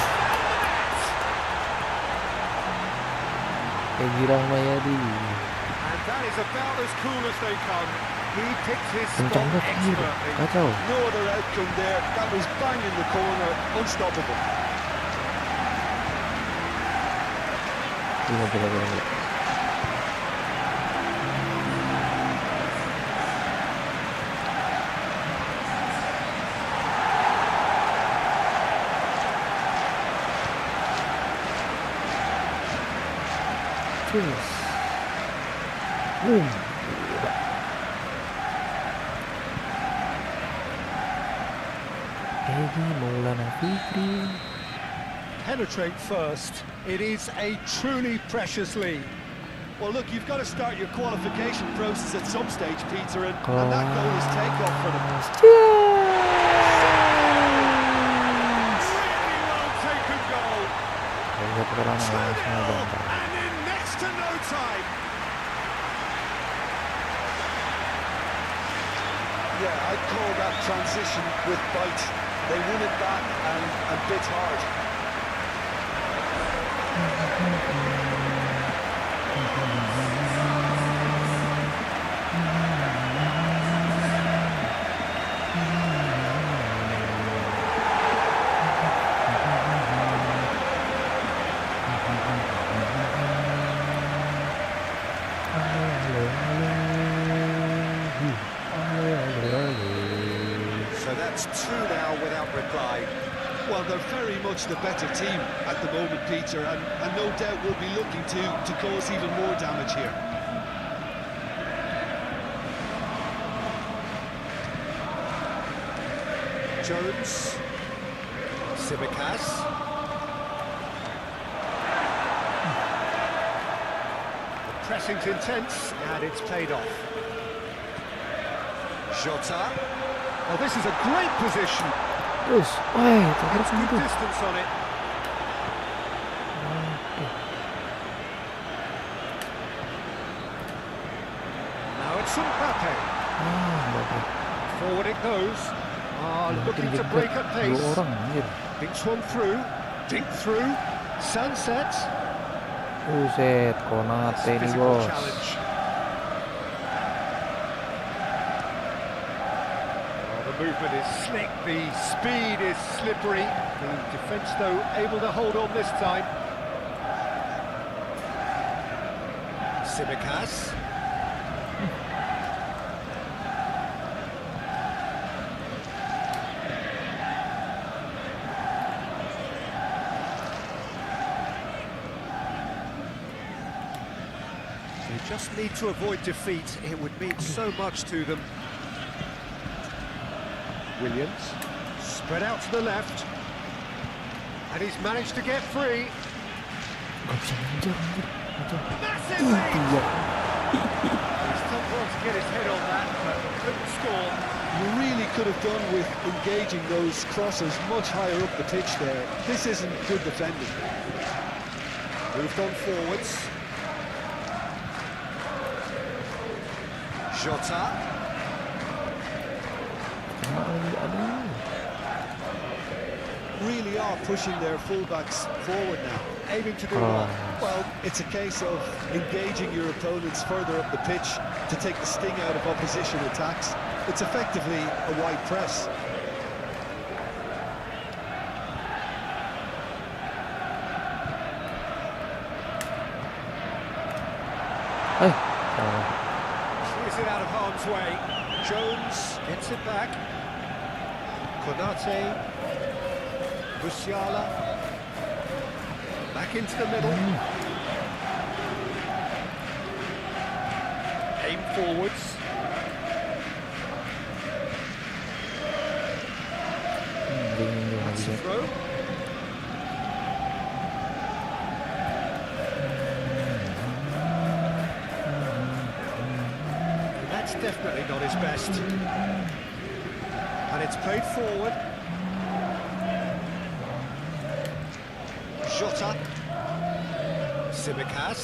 Egi Rahmayadi. And that is about as cool as they come. He picked his Kencang spot banget anjir. expertly. Kacau. No other outcome there. That was bang in the corner, unstoppable. Gila. Yes. Boom. Egy Maulana Fikri. Penetrate first. It is a truly precious lead. Well, look, you've got to start your qualification process at some stage, Peter, and that goal is take-off for them. Yes. Really well taken goal. Lihat orang langsung bangga. And in next to no time. Yeah, I'd call that transition with bite. They won it back and bit hard. So that's two now without reply. Well, they're very much the better team at the moment, Peter, and no doubt will be looking to cause even more damage here. Jones. Semoga. The pressing's intense and it's paid off. Jota. Oh, this is a great position. Terus, wah, terakhir It's itu. good distance on it. Now it's Mbappe. Bapak. Forward it goes. Looking to Jeblok break at dua pace. orang anjir. Dinks one through. Dink through. Sunset. Buset, Konate ini Physical bos. challenge. The movement is slick, the speed is slippery. The defence, though, able to hold on this time. Semoga. They just need to avoid defeat. It would mean so much to them. Williams, spread out to the left, and he's managed to get free. Gak bisa ngejar anjir. Ngejar. Massive lead! Iya. He's done well to get his head on that, but couldn't score. You really could have done with engaging those crosses much higher up the pitch there. This isn't good defending. Moved on forwards. Jota. Aduh. Really are pushing their fullbacks forward now. Aiming to do Oh. Well, it's a case of engaging your opponents further up the pitch to take the sting out of opposition attacks. It's effectively a wide press. Eh. Clears it out of harm's way. Jones gets it back. Konate. Musiala. Back into the middle. Aim forwards. Bingung dia nggak That's bisa. a throw. And that's definitely not his best. And it's played forward. Jota. Semoga.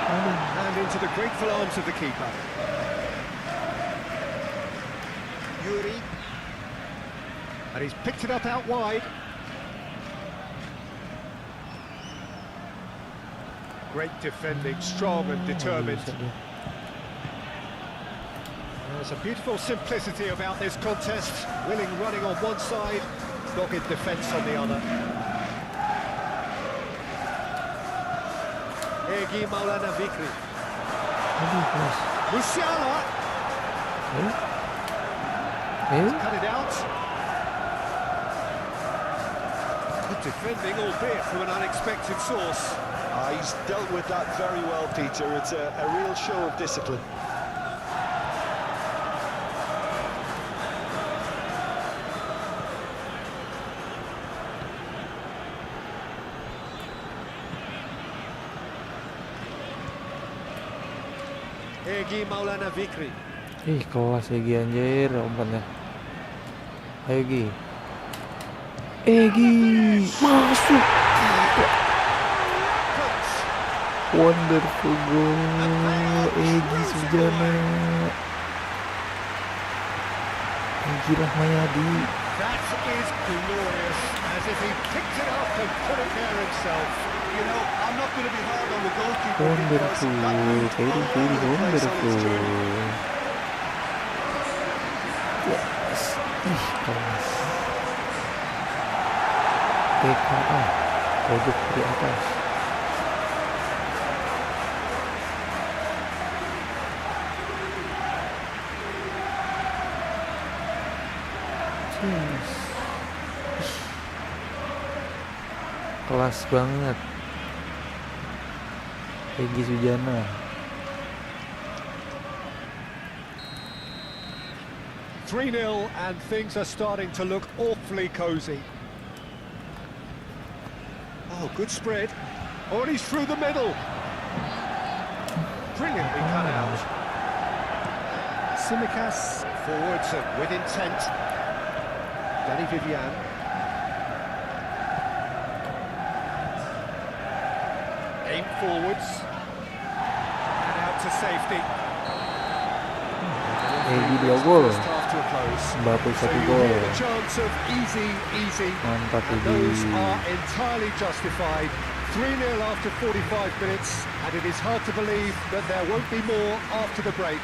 And into the grateful arms of the keeper. Yuri. And he's picked it up out wide. Great defending, strong and determined. Bisa dia. There's a beautiful simplicity about this contest. Willing running on one side, dogged defence on the other. Egi Maulana Fikri. Aduh, kelas. Musiala cut it out. Good defending, albeit from an unexpected source. He's dealt with that very well, Peter. It's a real show of discipline. Egi Maulana Fikri. Ih, kelas Egi anjir umpannya. Ayo Gi. Egi masuk. Wonderful goal Egi Sujana. Egi Rahmayadi. That is glorious, as if he picked it up and put it there himself. You know, I'm not going to be hard on the goalkeeper. Wonderful, very wonderful. Yes, ih kelas. TKA, pojok di atas. Yes. Kelas banget. Egi Sujana. "3-0 and things are starting to look awfully cosy. Oh, good spread. Oh, and he's through the middle. Brilliantly cut out. Simicas forwards and with intent. Danny Vivian. Aim forwards. And out to safety. Egi 2 gol. First half to a close. Mbappe So 1 you gol. hear the chance of easy, Mantap and those Egi. are entirely justified. 3-0 after 45 minutes, and it is hard to believe that there won't be more after the break.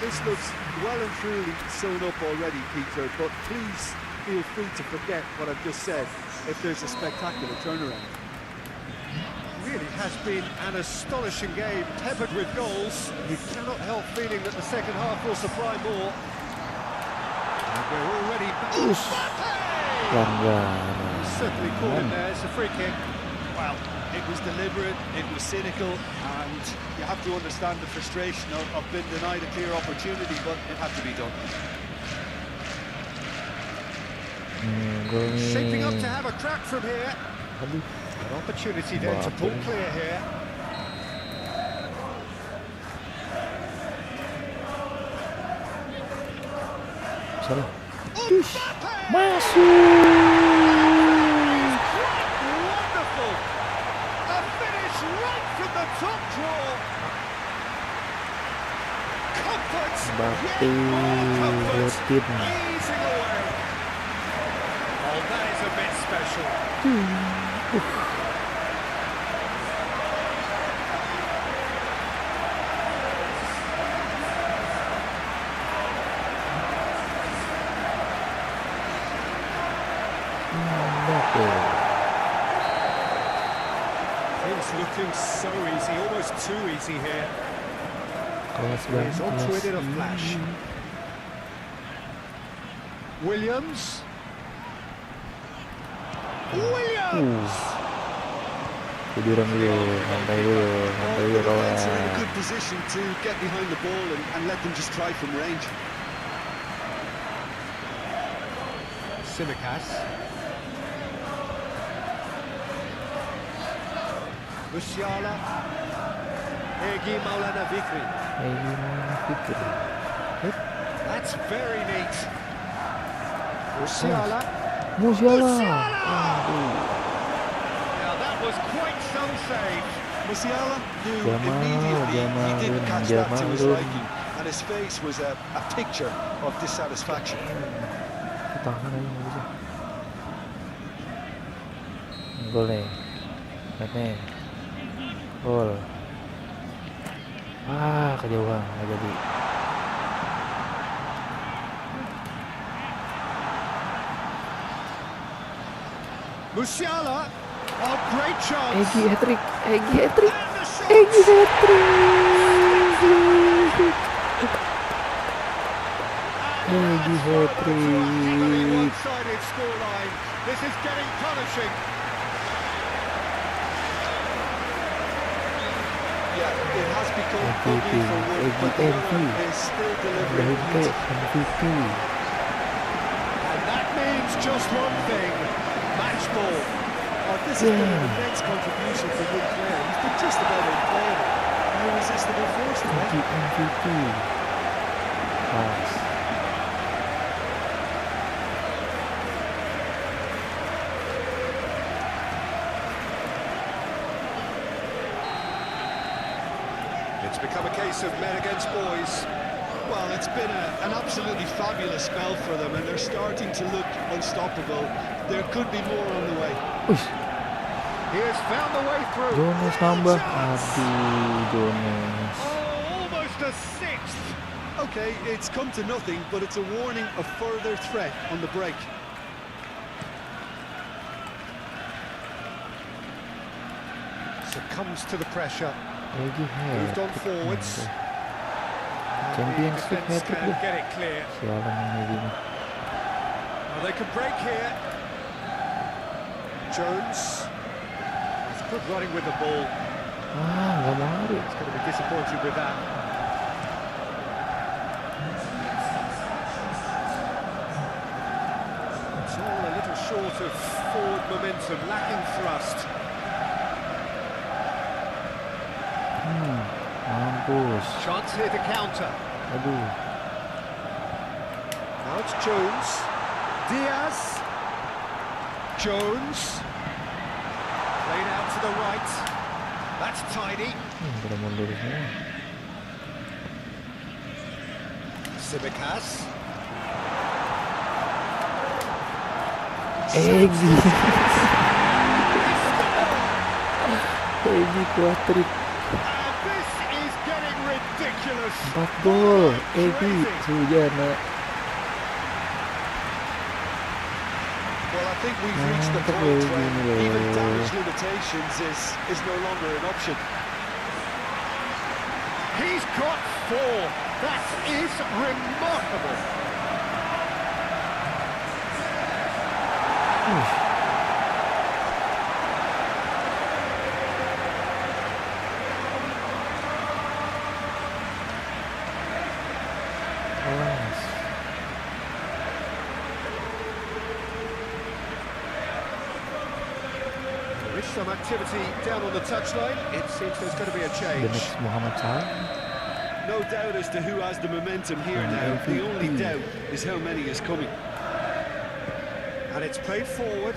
This looks well and truly sewn up already, Peter, but please feel free to forget what I've just said if there's a spectacular turnaround. Really has been an astonishing game, peppered with goals. You cannot help feeling that the second half will supply more. And we're already... Pelanggaran. Certainly caught him there, it's a free kick. Well, it was deliberate, it was cynical, and you have to understand the frustration of being denied a clear opportunity, but it had to be done. Gol nih. Shaping up to have a crack from here. Aduh. An opportunity then to pull clear here. Salah. Mbappe! Masuk. Wonderful! A finish right from the top draw. Comfort! Mbappe Comfort! rutin. Easing away. Oh, that is a bit special. Mbappe. Things looking so easy, almost too easy here. Kelas He's banget. onto it Kelas. in a flash. Williams. Williams! Tiduran dulu, santai dulu Well, kawan. the are in a good position to get behind the ball and let them just try from range. Simicas. Musiala. Egi Maulana Fikri. Egi mana pikir? That's very neat. Musiala. Musiala. Now that was quite some save. Musiala knew Jamal, immediately he didn't catch that to his Jamal. liking, and his face was a picture of dissatisfaction. Tahan aja nggak bisa. Gol nih. Lihat nih. Gol. Kejauhan nggak jadi. Musiala. Oh, great chance. Egi hat-trick. Egi hat-trick. And the shot! Very one-sided scoreline. This is getting punishing. Yeah, it has become ugly for wood, but the owner is still delivering beauty. And that means just one thing. Match ball. Oh, this has been an immense contribution from one player. He's been just about unplayable. An irresistible force today. It's become a case of men against boys. Well, it's been an absolutely fabulous spell for them, and they're starting to look unstoppable. There could be more on the way. He has found the way through. Jonas nambah. Aduh, Jonas. Oh, almost a sixth. Okay, it's come to nothing, but it's a warning of further threat on the break. Succumbs to the pressure. Moved on forwards. Champions League Defence hat-trick can dia. get it clear. Sialan ini gini. Well, they can break here. Jones. It's good running with the ball. Nggak mau. He's going to be disappointed with that. It's all a little short of forward momentum, lacking thrust. Mampus. Chance here to counter. Aduh. Now it's Jones. Diaz. Jones. Played out to the right. That's tidy. Pada mundur semua. Semoga. Egi. Egi kuatrik. And this is getting ridiculous. 4 gol. Egi Sujana. Well, I think we've reached the point where even damage limitations is no longer an option. He's got 4. That is remarkable. Alas. There is some activity down on the touchline. It seems there's going to be a The change. next Muhammad Salah. No doubt as to who has the momentum here now. The only doubt is how many is coming. And it's played forward.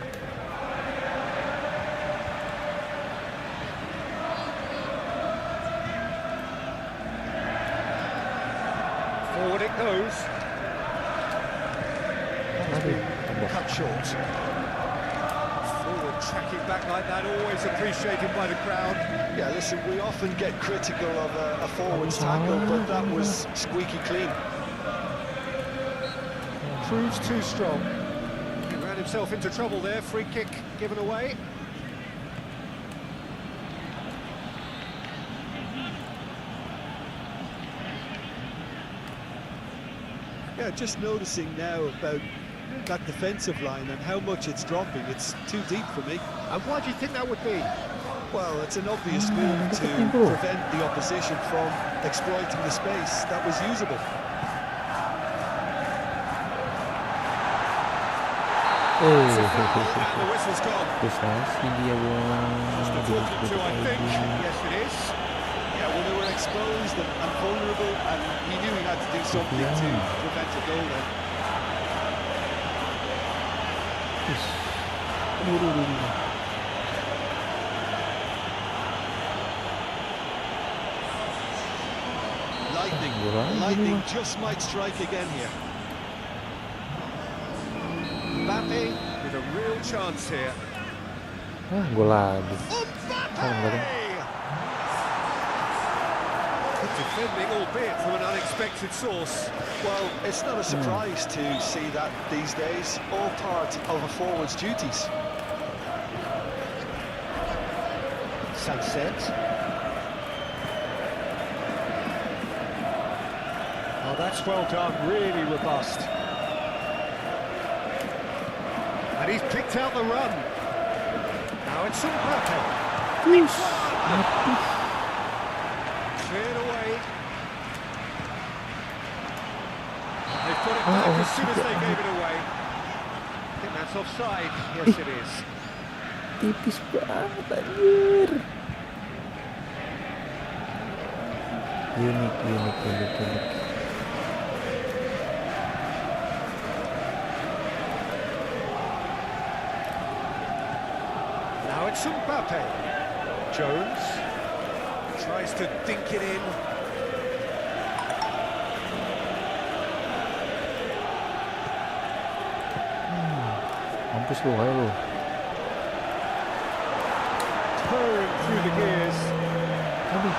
Forward it goes. Cut short. Forward tracking back like that, always appreciated by the crowd. Yeah, listen, we often get critical of a forward's tackle, but that was squeaky clean. Proves too strong. He ran himself into trouble there. Free kick given away. Yeah, just noticing now about that defensive line and how much it's dropping. It's too deep for me. And why do you think that would be? Well, it's an obvious move to prevent the opposition from exploiting the space that was usable. It's a foul, and the whistle's gone. Prestasi dia Just a bang. talking to, I think. Yes, it is. Yeah, well, they were exposed and vulnerable, and he knew he had to do something to prevent a goal then. Lightning just might strike again here. Mbappe with a real chance here. Gol lagi. Mbappe! Good defending, albeit from an unexpected source. Well, it's not a surprise to see that these days, all part of a forward's duties. Sunset. That's well done, really robust. And he's picked out the run. Now it's Semoga. Cleared away. They've put it back as soon as they gave it away. I think that's offside. Yes, it is. Tipis banget anjir. Unik. Now it's Mbappe. Jones tries to dink it in. Mampus lu, ayo lu. Purring through the gears. Aduh.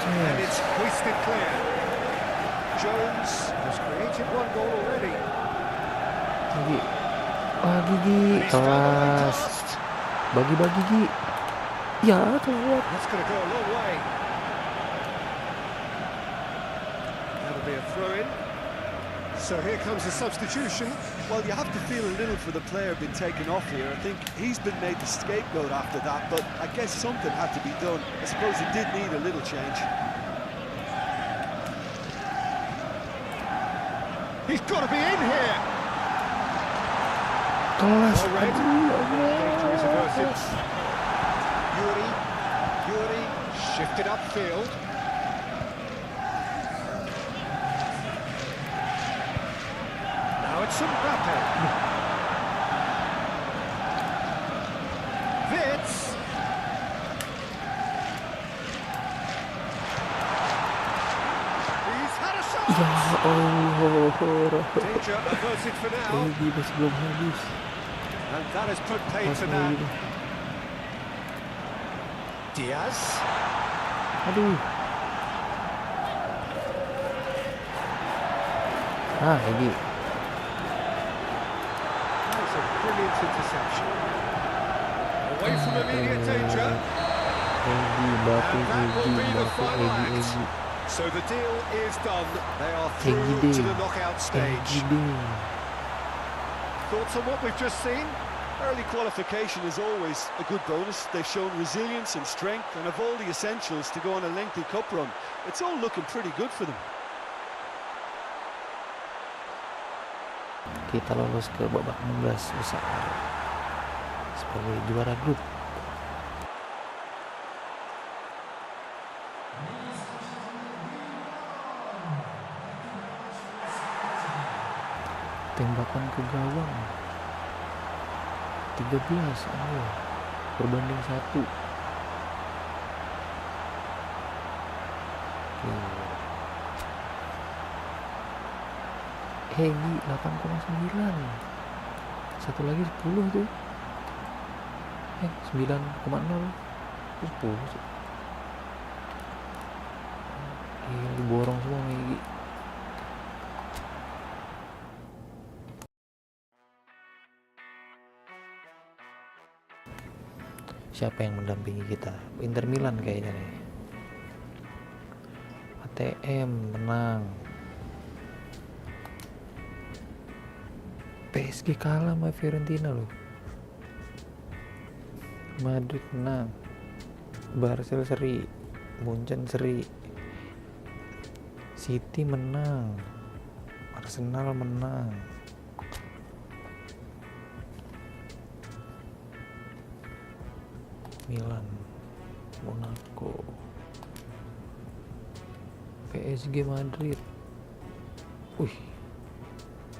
And it's hoisted clear. Jones has created one goal already. Gigi. Wah, Gigi kelas. Bagi-bagi, Gigi. Ya, keluar. That's going to go a long way. That'll be a throw-in. So here comes a substitution. Well, you have to feel a little for the player being taken off here. I think he's been made the scapegoat after that, but I guess something had to be done. I suppose he did need a little change. He's got to be in here. Kelas. Well read. Danger is averted. Yuri shifted upfield. Now it's Mbappe. Wits. He's had a shot. Ya Allah. Danger averted for now. Egi masih belum habis. And that has put paid to Pas that. lagi. Diaz. Aduh. Egi. That was a brilliant interception. Away from immediate danger. Egi, Batu, And that will be the final Egi. act. So the deal is done. They are Egi through to deh. the knockout stage. Egi deh. Thoughts on what we've just seen? Early qualification is always a good bonus. They've shown resilience and strength and have all the essentials to go on a lengthy cup run. It's all looking pretty good for them. Kita lolos ke babak 16 besar sebagai juara grup. Tembakan ke gawang 13 berbanding 1. Egi 8,9. Satu lagi 10 tuh. 9,0. 10 sih. Diborong semua Egi. Siapa yang mendampingi kita? Inter Milan kayaknya nih. ATM menang. PSG kalah sama Fiorentina loh. Madrid menang. Barcelona seri. Munchen seri. City menang. Arsenal menang. Milan, Monaco, PSG Madrid.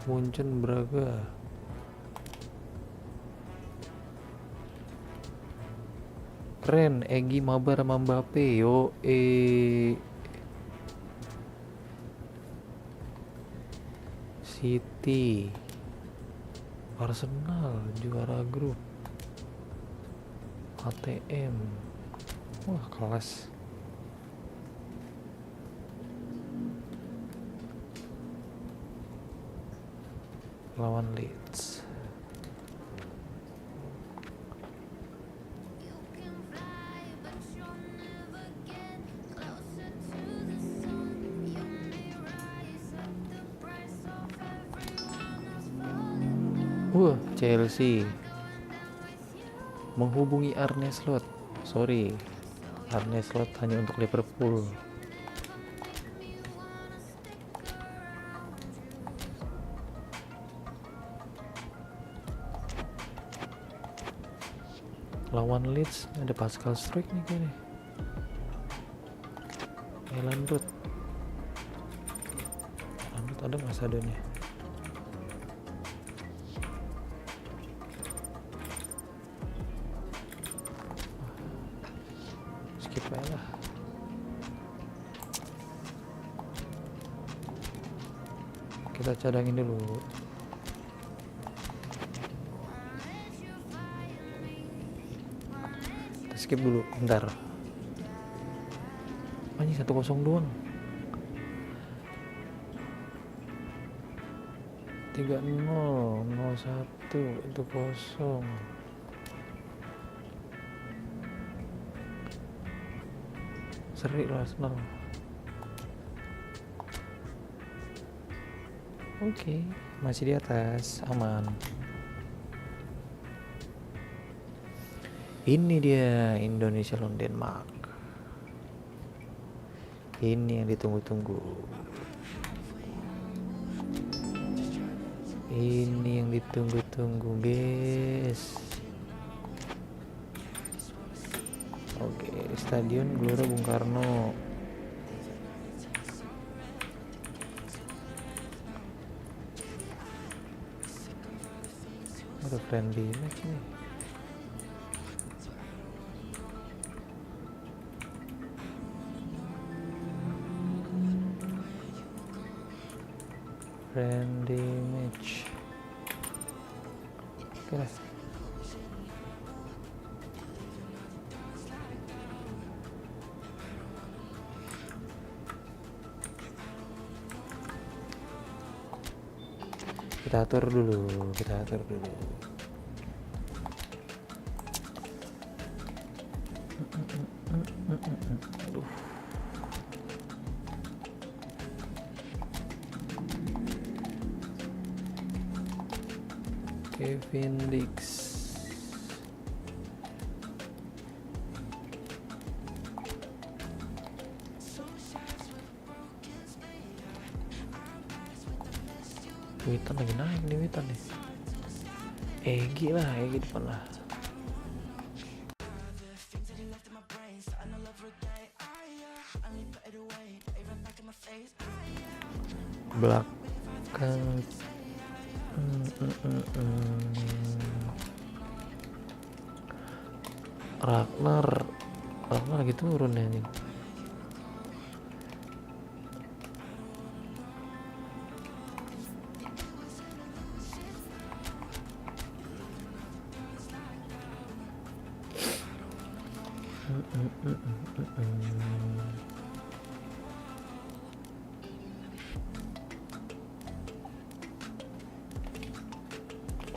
Munchen Braga. Keren, Egi mabar sama Mbappe. City, Arsenal juara grup. ATM. Wah, kelas. Lawan Leeds. Chelsea menghubungi Arne Slot. Sorry, Arne Slot hanya untuk Liverpool. Lawan Leeds ada Pascal Strike nih kayaknya. Lanjut ada nggak sadonnya? Skip aja lah. Kita cadangin dulu. Kita skip dulu bentar. Ini 1-0 doang. 3-0, 0-1, itu kosong. Seri lah Arsenal. Oke, masih di atas, aman. Ini dia Indonesia lawan Denmark. Ini yang ditunggu-tunggu. Ini yang ditunggu-tunggu, guys. Oke, Stadion Gelora Bung Karno. Ada friendly match nih. Friendly match. Oke lah. Kita atur dulu. Aduh. Kevin Dix. Witan lagi naik nih, Witan nih. Egi depan lah. Belakang Ragnar lagi turun ya nih.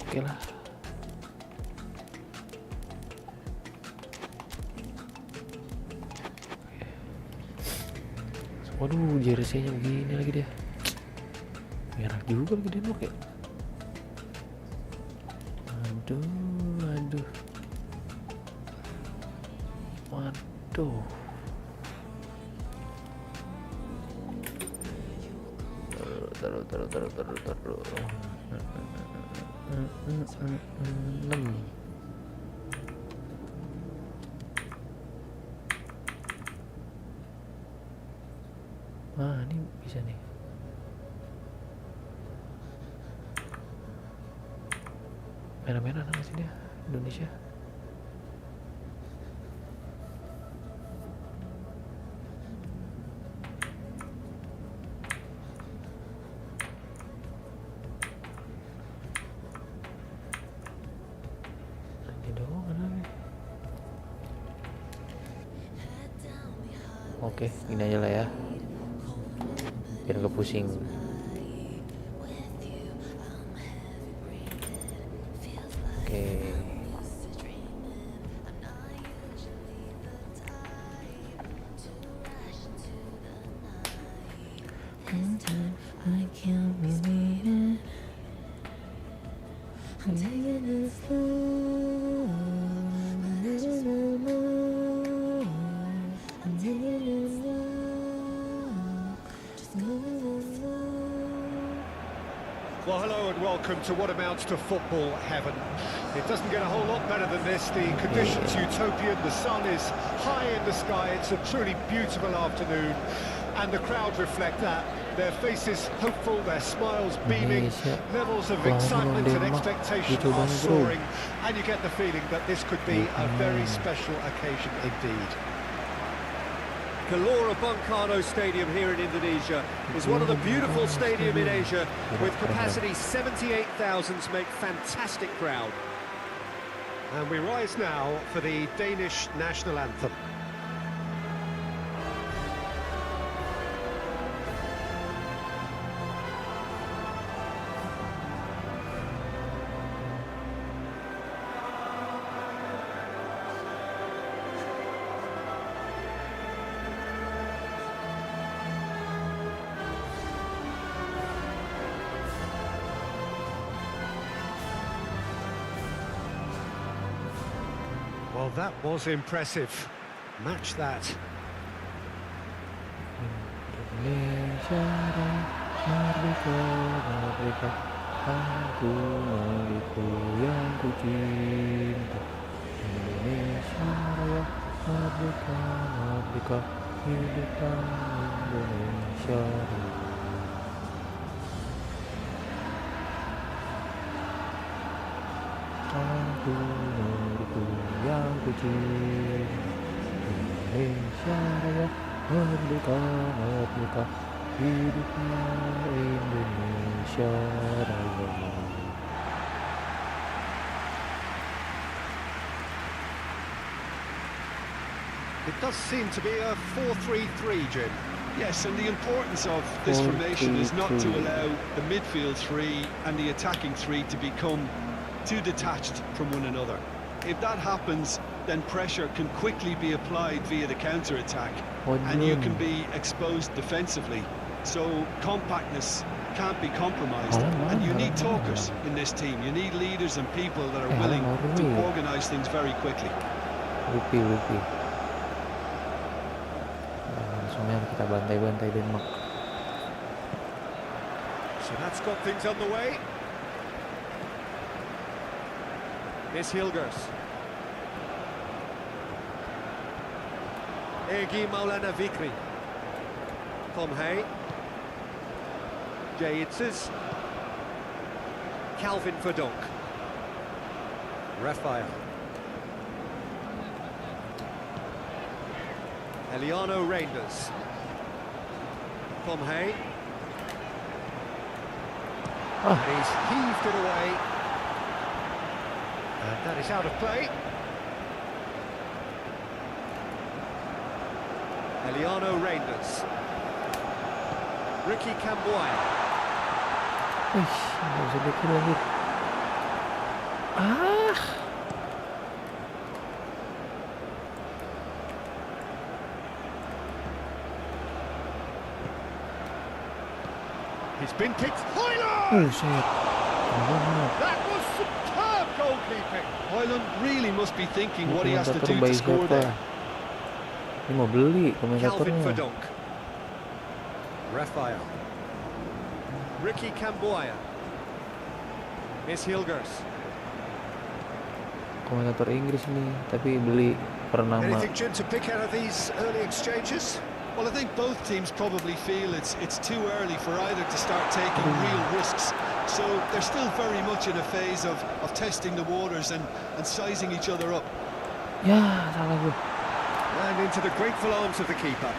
Oke lah. Waduh, jersey-nya begini lagi dia. Merah juga lagi dia ya. Aduh. Waduh. Taruh. Ini bisa nih. Merah-merah nama sih dia Indonesia. Oke, gini aja lah ya, biar nggak pusing. Oke. Well, hello and welcome to what amounts to football heaven. It doesn't get a whole lot better than this. The conditions utopian, the sun is high in the sky, it's a truly beautiful afternoon, and the crowd reflect that. Their faces hopeful, their smiles beaming, levels of excitement and expectation are soaring, and you get the feeling that this could be a very special occasion indeed. Gelora Bung Karno Stadium here in Indonesia is one of the beautiful stadiums in Asia, with capacity 78,000 make fantastic crowd. And we rise now for the Danish national anthem. Well, that was impressive. Match that. Indonesia merdeka, merdeka, aku milikku yang ku cinta. Indonesia Raya merdeka, merdeka, hiduplah Indonesia Raya. Aku milikku yang ku cinta. Indonesia Raya merdeka, merdeka, hiduplah Indonesia Raya. It does seem to be a 4-3-3, Jim. Yes, and the importance of this formation is not to allow the midfield three and the attacking three to become too detached from one another. If that happens, then pressure can quickly be applied via the counter-attack, and you can be exposed defensively. So compactness can't be compromised, and you need talkers in this team. You need leaders and people that are willing to organise things very quickly. Rupi. Langsung aja kita bantai-bantai Denmark. So that's got things on the way. Miss Hilgers. Egi Maulana Vikri. Tom Hay. Jay Itzes. Calvin Verdonk. Raphael. Eliano Reinders. Tom Hay. And he's heaved it away. And that is out of play. Eliano Reinders. Ricky Camboy. Nggak bisa dikit lagi. He's been picked. Hoyland! That was superb goalkeeping. Hoyland really must be thinking what he has to do to score there. Ini mau beli Calvin komentatornya. Verdonk. Raphael. Ricky Camboy. Miss Hilgers. Komentator Inggris nih, tapi beli per nama. Anything, Jim, to pick out of these early exchanges? Well, I think both teams probably feel it's too early for either to start taking real risks. So they're still very much in a phase of testing the waters and sizing each other up. Ya, salah gue. And into the grateful arms of the keeper.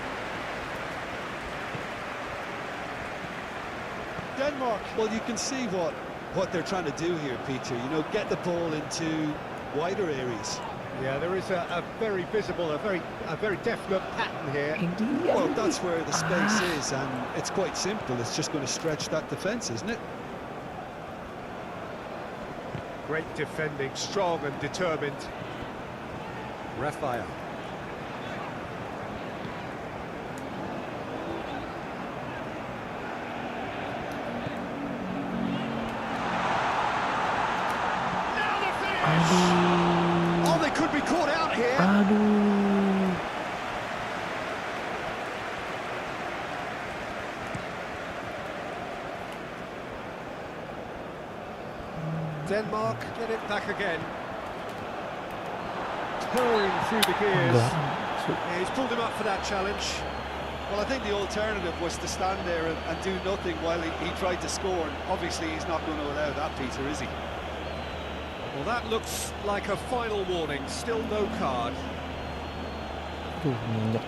Denmark. Well, you can see what they're trying to do here, Peter. You know, get the ball into wider areas. Yeah, there is a very visible, a very definite pattern here. Well, that's where the space is, and it's quite simple. It's just going to stretch that defence, isn't it? Great defending, strong and determined. Raphael. Now the finish! Oh, they could be caught out here. Denmark get it back again. Purring through the gears. Yeah, he's pulled him up for that challenge. Well, I think the alternative was to stand there and do nothing while he tried to score. And obviously, he's not going to allow that, Peter, is he? Well, that looks like a final warning. Still no card. Minyak.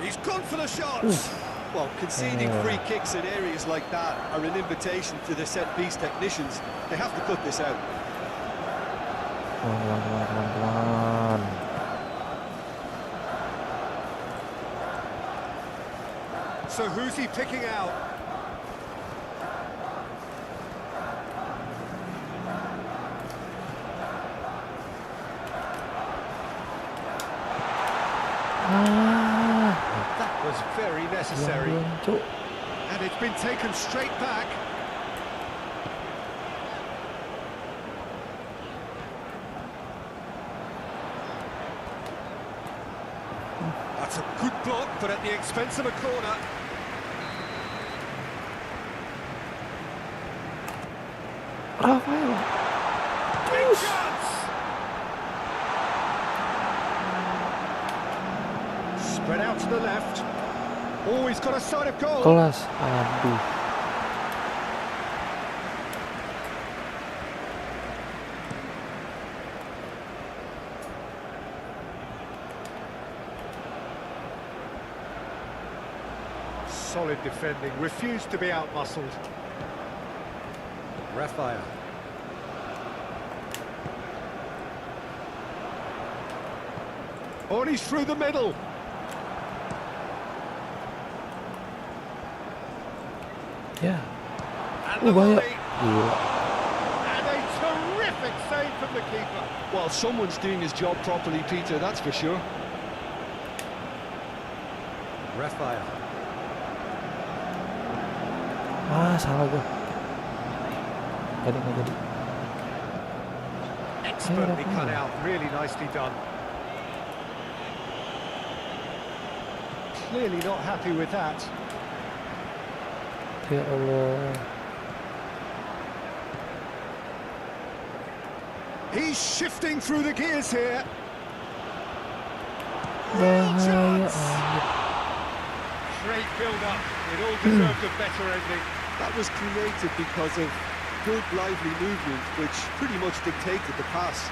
He's gone for the shots. Well, conceding free kicks in areas like that are an invitation to the set-piece technicians. They have to cut this out. Pelan. So who's he picking out? That was very necessary. And it's been taken straight back. That's a good block, but at the expense of a corner. Rafael. Big chance! Spread out to the left. Oh, he's got a side of goal. Kelas. Aduh. Solid defending, refused to be outmuscled. Raphael. Oh, and he's through the middle. Ya. And the Bahaya. volley. Gila. And a terrific save from the keeper. Well, someone's doing his job properly, Peter, that's for sure. Raphael. Salah gua. Nggak jadi. Expertly cut out, really nicely done. Clearly not happy with that. Ya Allah. He's shifting through the gears here. Bahaya. Great build-up. It all deserved a better ending. That was created because of good, lively movement, which pretty much dictated the pass.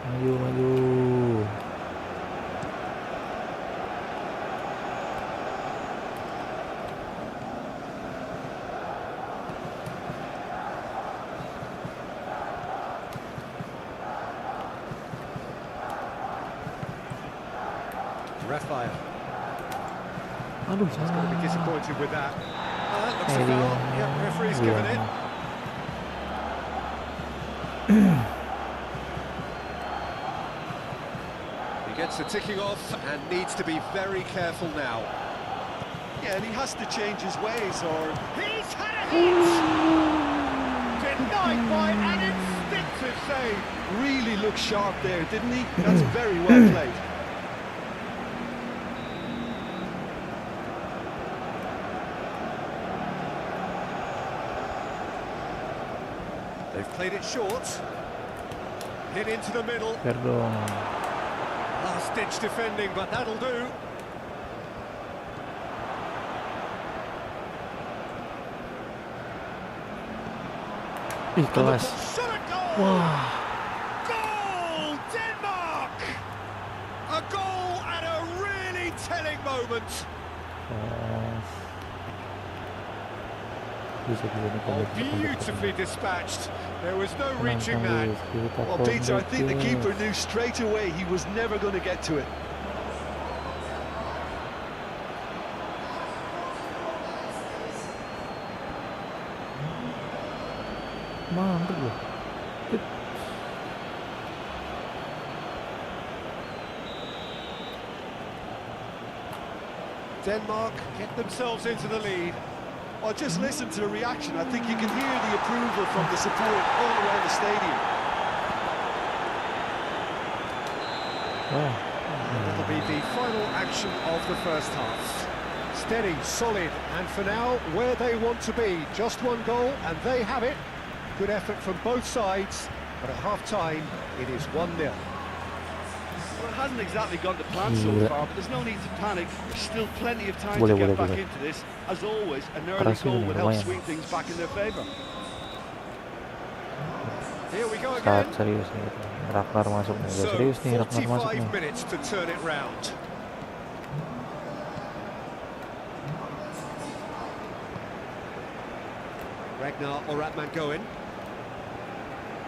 Maju. Raphael. Aduh, He's going to be salah. disappointed with that. That looks a foul. Yep, referee's given it. He gets the ticking off and needs to be very careful now. Yeah, and he has to change his ways, or... He's had a hit! Denied by an instinctive save. really looked sharp there, didn't he? That's very well played. They've played it short. Hit into the middle. Perdon. Last-ditch defending, but that'll do. Ih, kelas. Shot at goal! Wah. Goal! Denmark! A goal at a really telling moment. Bisa Oh, beautifully dispatched. There was no reaching that. Well, Peter, I think the keeper knew straight away he was never going to get to it. Mantap loh. Denmark get themselves into the lead. Well, just listen to the reaction. I think you can hear the approval from the support all around the stadium. Wah. That'll be the final action of the first half. Steady, solid, and for now, where they want to be. Just one goal, and they have it. Good effort from both sides, but at half-time, it is 1-0. Well, it hasn't exactly gone to plan so far, but there's no need to panic. There's still plenty of time Boleh, to get boleh, back boleh. into this. As always, an early Keras goal ini, would help lumayan. swing things back in their favour. Here we go Saat again. serius nih, Ragnar masuk nih, udah So, serius nih, Ragnar masuk 45 nih. minutes to turn it round. Ragnar Oratman going.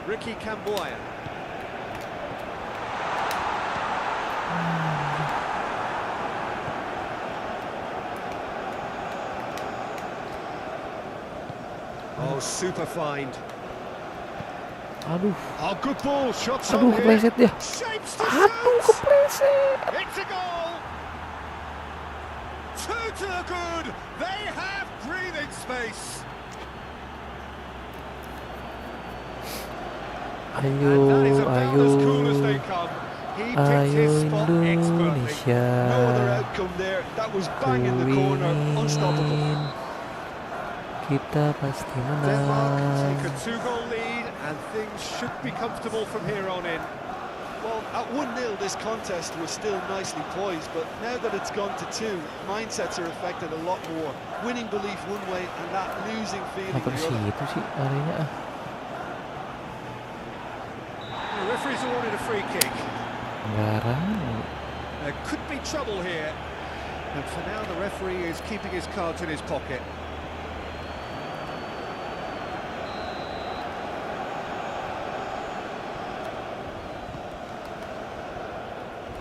Ricky Camboya. Oh, super find. Aduh, Oh, good ball. Shots aduh on here. kepleset dia. Shapes to Aduh, shoot. kepleset. It's a goal. Two to the good. They have breathing space. Ayo, And that is about ayo, as cool as they come. He picked his ayo spot expertly. Indonesia. No other outcome there. That was bang in the corner, unstoppable. Win. Kita pasti Denmark menang. take a two-goal lead, and things should be comfortable from here on in. Well, at 1-0 this contest was still nicely poised, but now that it's gone to 2, mindsets are affected a lot more. Winning belief one way and that losing feeling Apa the sih other. itu sih arenya ah? The referees awarded a free kick. Garang. There could be trouble here, and for now the referee is keeping his cards in his pocket.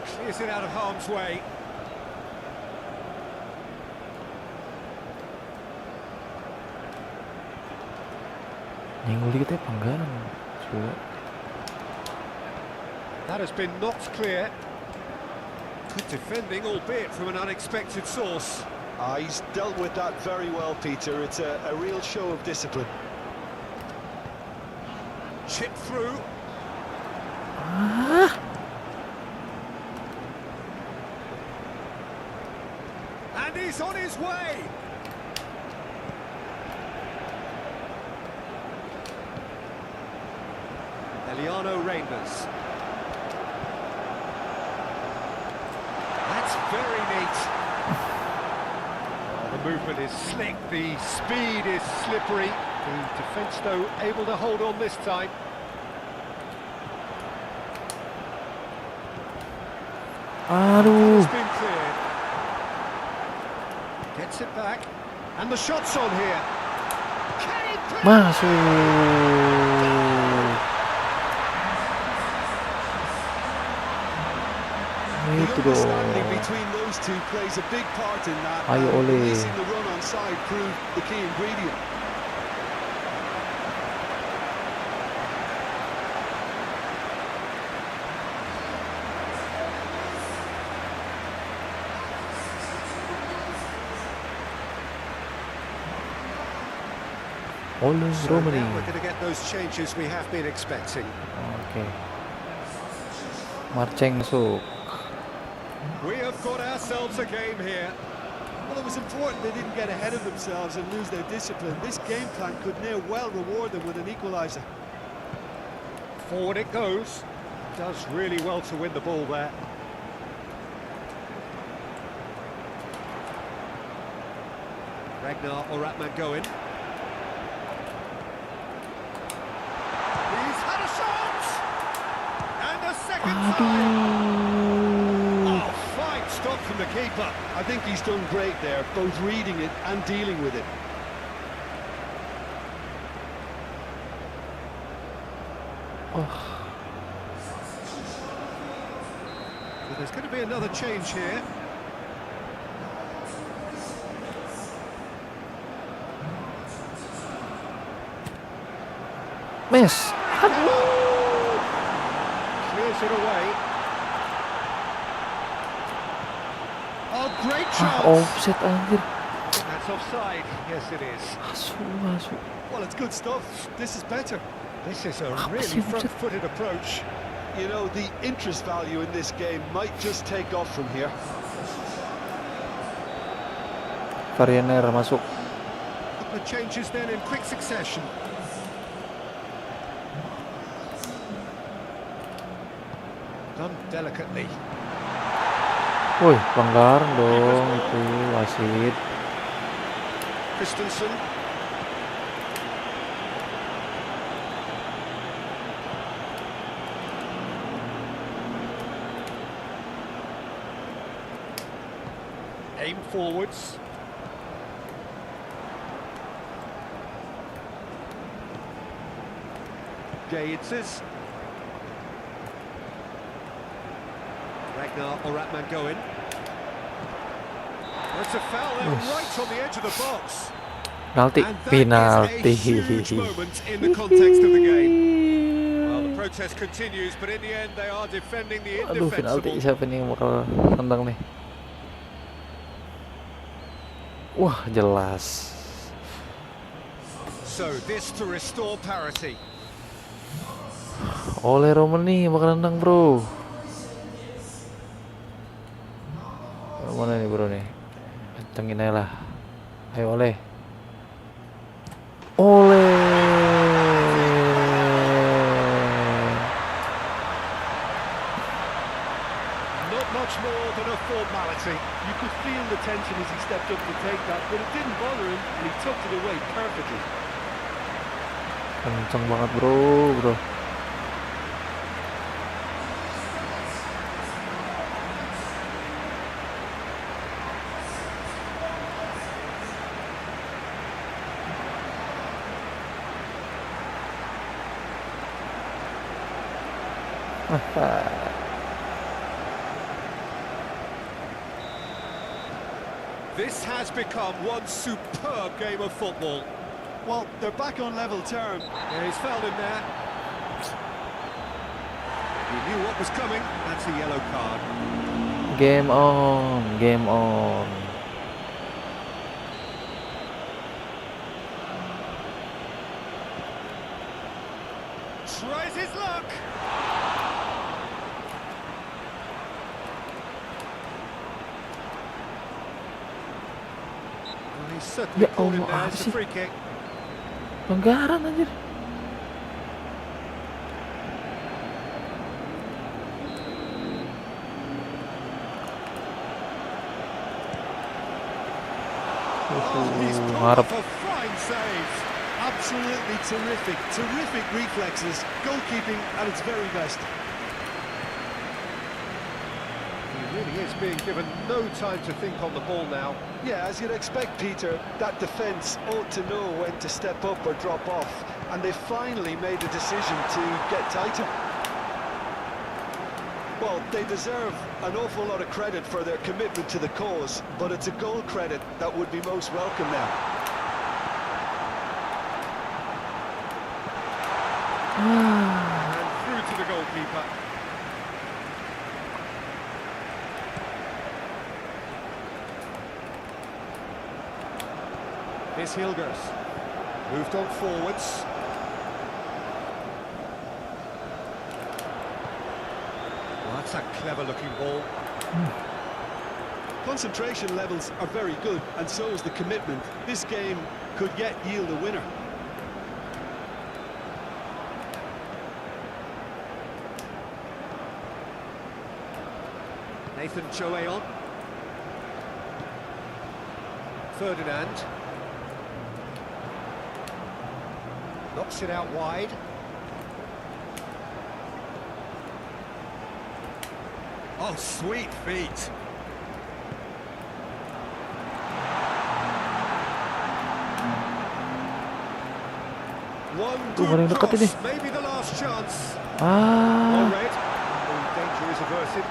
Clears it out of harm's way. Nyenggol dikit ya penggalan. Coba. That has been knocked clear. Good defending, albeit from an unexpected source. He's dealt with that very well, Peter. It's a real show of discipline. Chip through. And he's on his way. Eliano Reinders. That's very neat. Oh, the movement is slick, the speed is slippery. The defence, though, able to hold on this time. Aduh. It's been cleared. Gets it back. And the shot's on here. Can he put Masuk. Itu The dong. understanding between those two plays a big part in that. Ayo, and Ole. releasing the run on side proved the key ingredient. Ole So Romani. now we're going to get those changes we have been expecting. Oke. Marceng Suk. We have got ourselves a game here. Well, it was important they didn't get ahead of themselves and lose their discipline. This game plan could near well reward them with an equaliser. Forward it goes. Does really well to win the ball there. Ragnar Oratman going. He's had a shot! And a second time! Oh, fine stop from the keeper. I think he's done great there, both reading it and dealing with it. Well, there's going to be another change here. Mes. Clears it away. Oh, great chance! Offset anjir. That's offside. Yes, it is. Masuk. Well, it's good stuff. This is better. This is a Apa really sih, Buset? front-footed approach. You know, the interest value in this game might just take off from here. Variener masuk. The changes then in quick succession. Done delicately. Woi, pelanggaran dong itu wasit. Christensen. Aim forwards. Gaitzes. Ragnar or Ratman going. That's a foul there, right on the edge of the box. Penalti, And that is a huge penalti. moment in the context of the game. Well, the protest continues, but in the end they are defending the Aduh, penalti. indefensible. Siapa nih yang bakal tendang nih? Wah, jelas. So this to restore parity. Oleh Roman nih bakal tendang, bro. Mana nih, bro nih? Kencengin aja lah. Ayo, oleh. Not much more than a formality. You could feel the tension as he stepped up to take that, but it didn't bother him, and he tucked it away perfectly. Kenceng banget, bro. This has become one superb game of football. Well, they're back on level terms. Yeah, he's fouled him there. He knew what was coming. That's a yellow card. Game on. Tries his luck. Well, he's certainly Ya caught him Allah, there. apa It's a sih? free kick. Pelanggaran anjir. He's pulled Ngarep. off a fine save. Absolutely terrific. Terrific reflexes. Goalkeeping at its very best. He really is being given no time to think on the ball now. Yeah, as you'd expect, Peter, that defence ought to know when to step up or drop off. And they finally made the decision to get tighter. Well, they deserve an awful lot of credit for their commitment to the cause, but it's a goal credit that would be most welcome now. And through to the goalkeeper. Here's Hilgers. Moved on forwards. Well, that's a clever-looking ball. Concentration levels are very good, and so is the commitment. This game could yet yield a winner. Nathan Choeon. Ferdinand. Knocks it out wide. Oh, sweet feet. One Tuh, ada yang good dekat ini. cross, maybe the last chance. Ah, Well read. The danger is averted.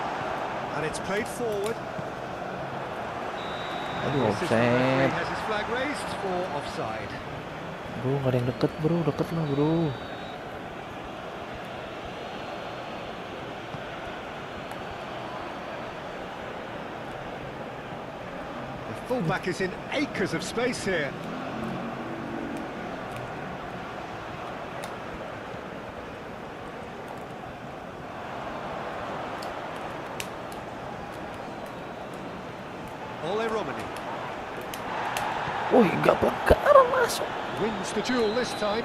And it's played forward. aduh, This is the referee offset. has his flag raised for offside. Bro, gak ada yang deket, bro. Deket lah, bro. The fullback is in acres of space here. Woi, gak pelanggaran, masuk. Wins the duel this time.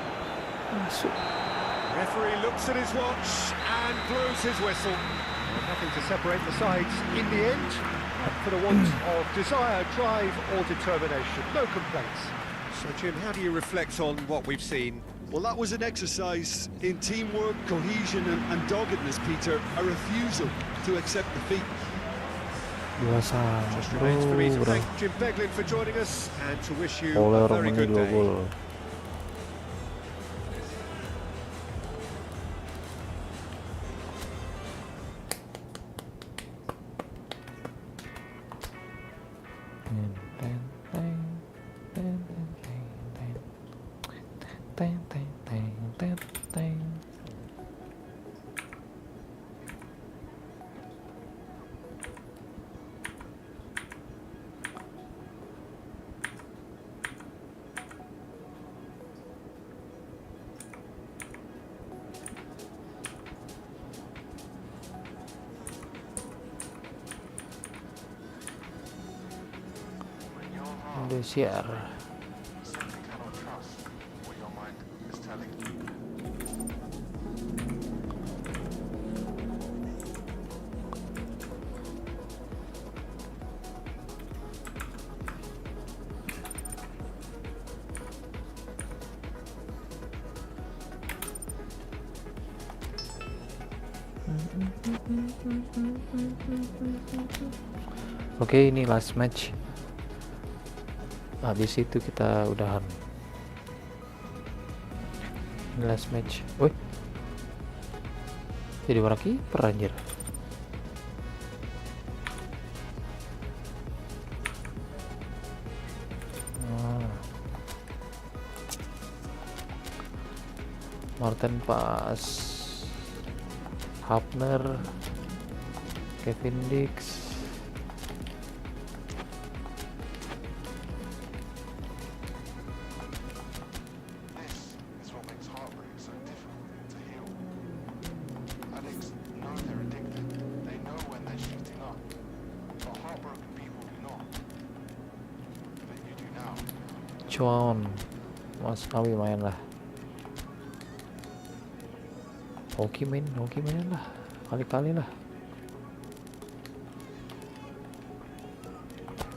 Masuk. Referee looks at his watch and blows his whistle. Nothing to separate the sides in the end. For the want of desire, drive or determination. No complaints. So, Jim, how do you reflect on what we've seen? Well, that was an exercise in teamwork, cohesion and doggedness, Peter. A refusal to accept defeat. 2-1, Just remains for me to bro. thank Jim Beglin for joining us and to wish you Oleh a very Romani good 2 day. gol. Indosiar. Oke, ini last match. Habis itu kita udahan. Ini last match. Woi, jadi warna kiper anjir. Martin Pas, Hapner, Kevin Dix. Cuan, Mas Nawi main lah. Hoki main lah, kali-kali lah.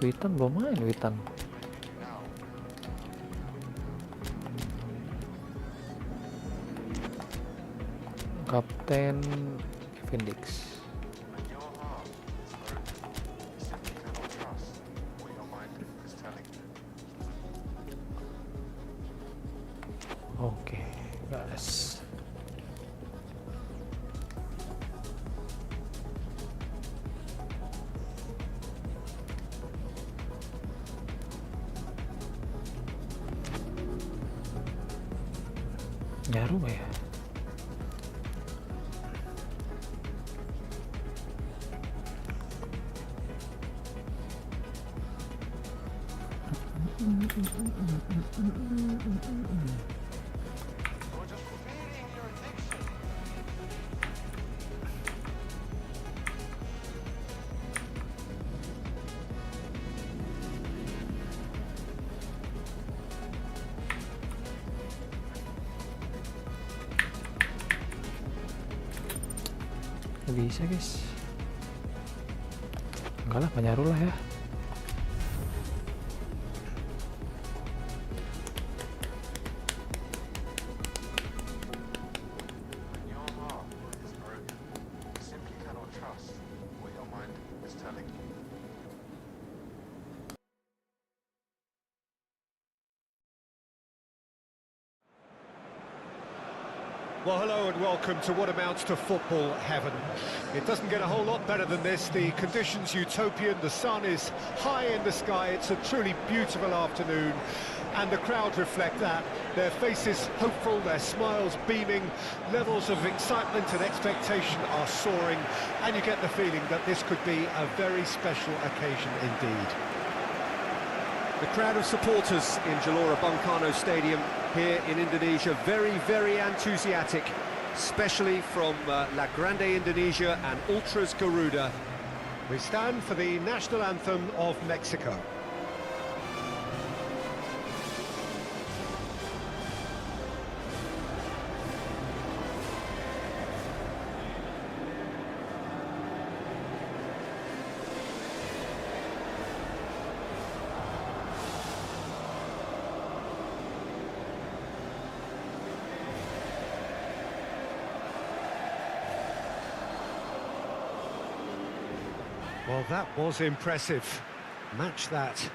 Witan belum main, Witan. Kapten Kevin Dix. Oke, guys. Nyaru ya. Bisa guys, enggak lah, penyaru lah ya. Well, hello and welcome to what amounts to football heaven. It doesn't get a whole lot better than this. The conditions utopian, the sun is high in the sky, it's a truly beautiful afternoon, and the crowd reflect that. Their faces hopeful, their smiles beaming, levels of excitement and expectation are soaring, and you get the feeling that this could be a very special occasion indeed. The crowd of supporters in Gelora Bung Karno Stadium here in Indonesia, very, very enthusiastic, especially from La Grande Indonesia and Ultras Garuda. We stand for the national anthem of Mexico. Well, that was impressive. Match that.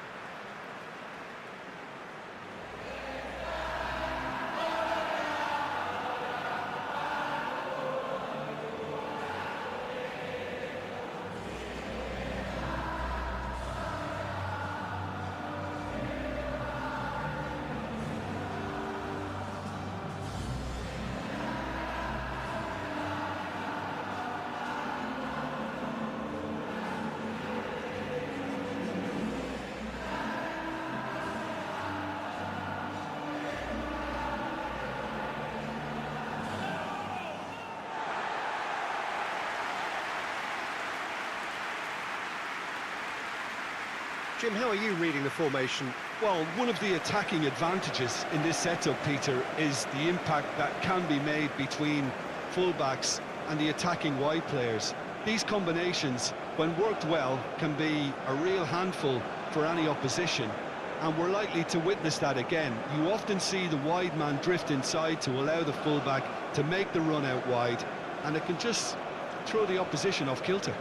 Jim, how are you reading the formation? Well, one of the attacking advantages in this setup, Peter, is the impact that can be made between fullbacks and the attacking wide players. These combinations, when worked well, can be a real handful for any opposition, and we're likely to witness that again. You often see the wide man drift inside to allow the fullback to make the run out wide, and it can just throw the opposition off kilter.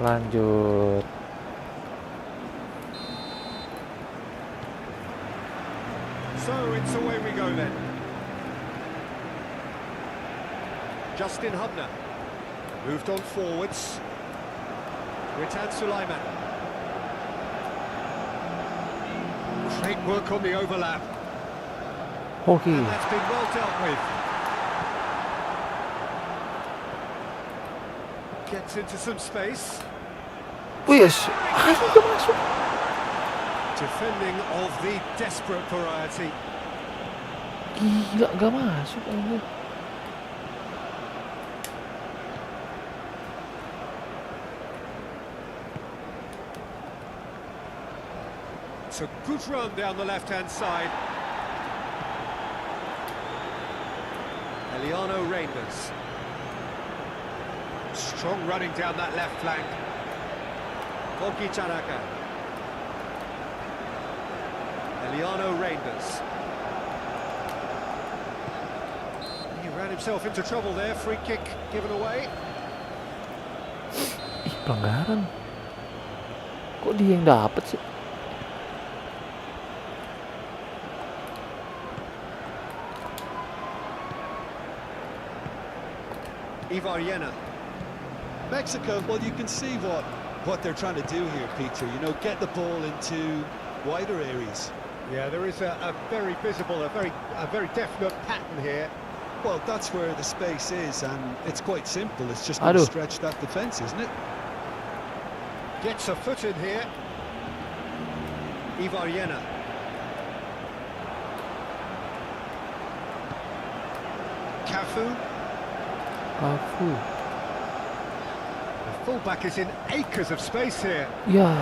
Lanjut. So it's away we go then. Justin Hubner moved on forwards. Ritan Sulaiman. Great work on the overlap. Okay. And that's been well dealt with. Gets into some space. Wis, gak masuk. Defending of the desperate variety. Gila, gak masuk anjir. It's a good run down the left-hand side. Eliano Reinders. Strong running down that left flank. Koki Tanaka. Eliano Reinders. He ran himself into trouble there. Free kick given away. Ih, pelanggaran. Kok dia yang dapet sih? Ivariena. Mexico, well, you can see what they're trying to do here, Peter. You know, get the ball into wider areas. Yeah, there is a very visible, a very definite pattern here. Well, that's where the space is, and it's quite simple. It's just going to stretch that defence, isn't it? Gets a foot in here. Ivariena. Cafu. The fullback is in acres of space here. Ya,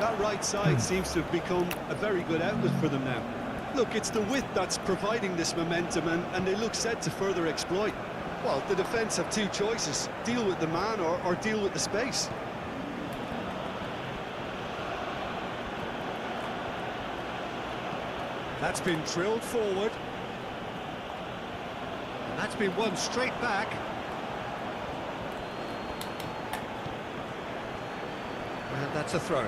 That right side seems to have become a very good outlet for them now. Look, it's the width that's providing this momentum, and they look set to further exploit. Well, the defence have two choices: deal with the man or deal with the space. That's been drilled forward. And that's been won straight back. And that's a throw.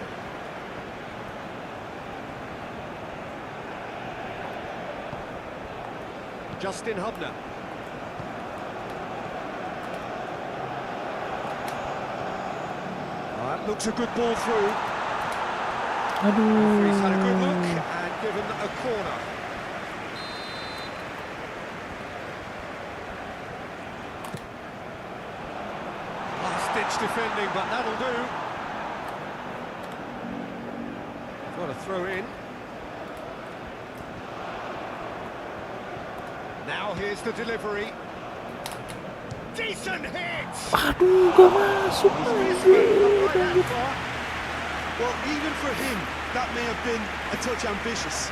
Justin Hubner. That looks a good ball through. aduh. He's had a good look and given a corner. Last-ditch defending, but that'll do. Got a throw in. Now here's the delivery. Decent hit! Aduh, gak masuk anjir. Well, even for him, that may have been a touch ambitious.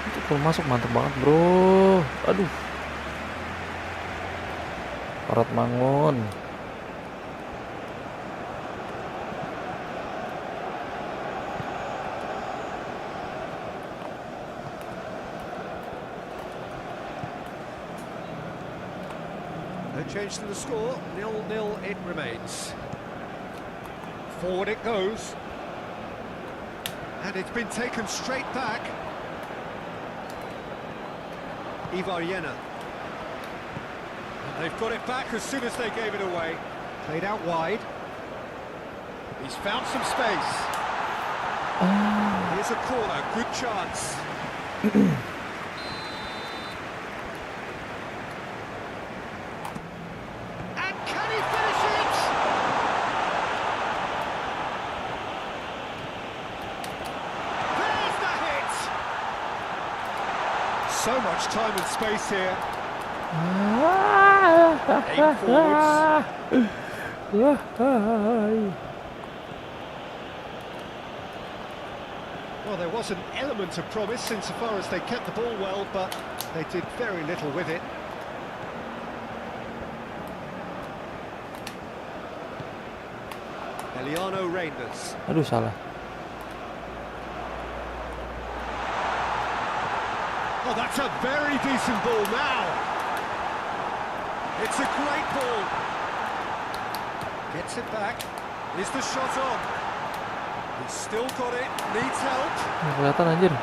Itu kalau masuk mantep banget, bro. Aduh. Parat Mangun. No change to the score, 0-0 it remains. Forward it goes. And it's been taken straight back. Ivaryena. And they've got it back as soon as they gave it away. Played out wide. He's found some space. Here's a corner, good chance. And can he finish it? There's the hit! So much time and space here. Aim forwards. Well, there was an element of promise insofar as they kept the ball well, but they did very little with it. Eliano Reinders. Aduh, salah. Oh, that's a very decent ball now. It's a great ball. Gets it back. Is the shot on? He's still got it. Needs help. Nggak kelihatan anjir.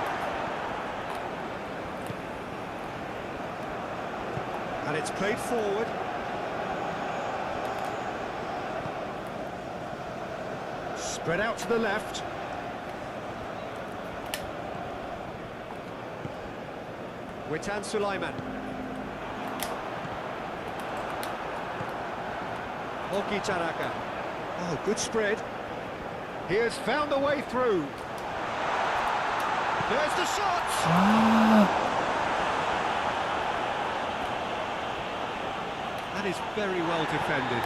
And it's played forward. Spread out to the left. Witan Sulaiman. Hoki Tanaka. Oh, good spread. He has found a way through. There's the shot! That is very well defended.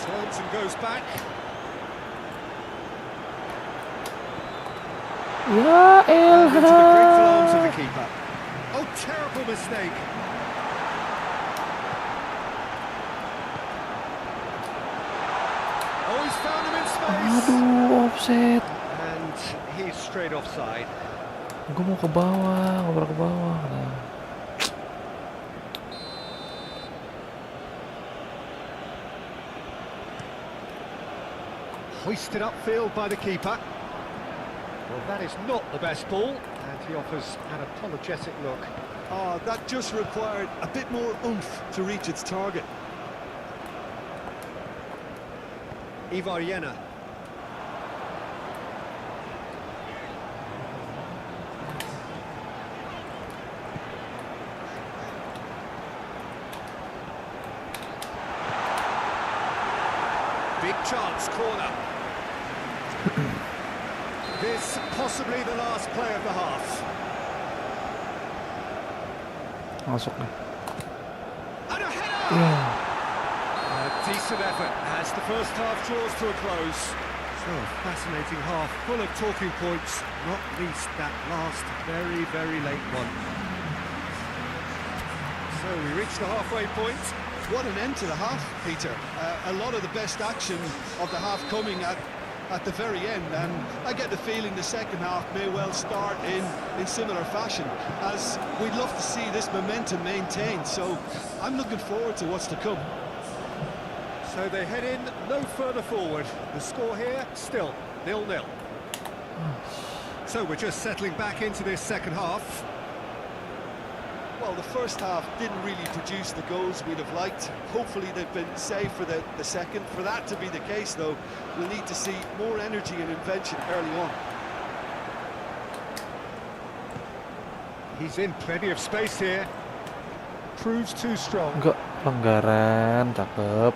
Turns and goes back. Ya And into the grateful arms of elah. the keeper. Oh, terrible mistake. Oh, he's found him in space. Aduh, offset. And he's straight offside. Gue mau ke bawah, ngobrol ke bawah. Nah. Hoisted upfield by the keeper. Well, that is not the best ball, and he offers an apologetic look. Oh, that just required a bit more oomph to reach its target. Ivaryena. Big chance, corner. This possibly the last play of the half. Masuk nih. And a header! Yeah. A decent effort as the first half draws to a close. So a fascinating half, full of talking points, not least that last very, very late one. So we reach the halfway point. What an end to the half, Peter. A lot of the best action of the half coming at the very end, and I get the feeling the second half may well start in similar fashion, as we'd love to see this momentum maintained, so I'm looking forward to what's to come. So they head in no further forward. The score here, still 0-0. So we're just settling back into this second half. Well, the first half didn't really produce the goals we'd have liked. Hopefully they've been saved for the second. For that to be the case, though, we'll need to see more energy and invention early on. He's in plenty of space here. Proves too strong. Enggak, pelanggaran, cakep.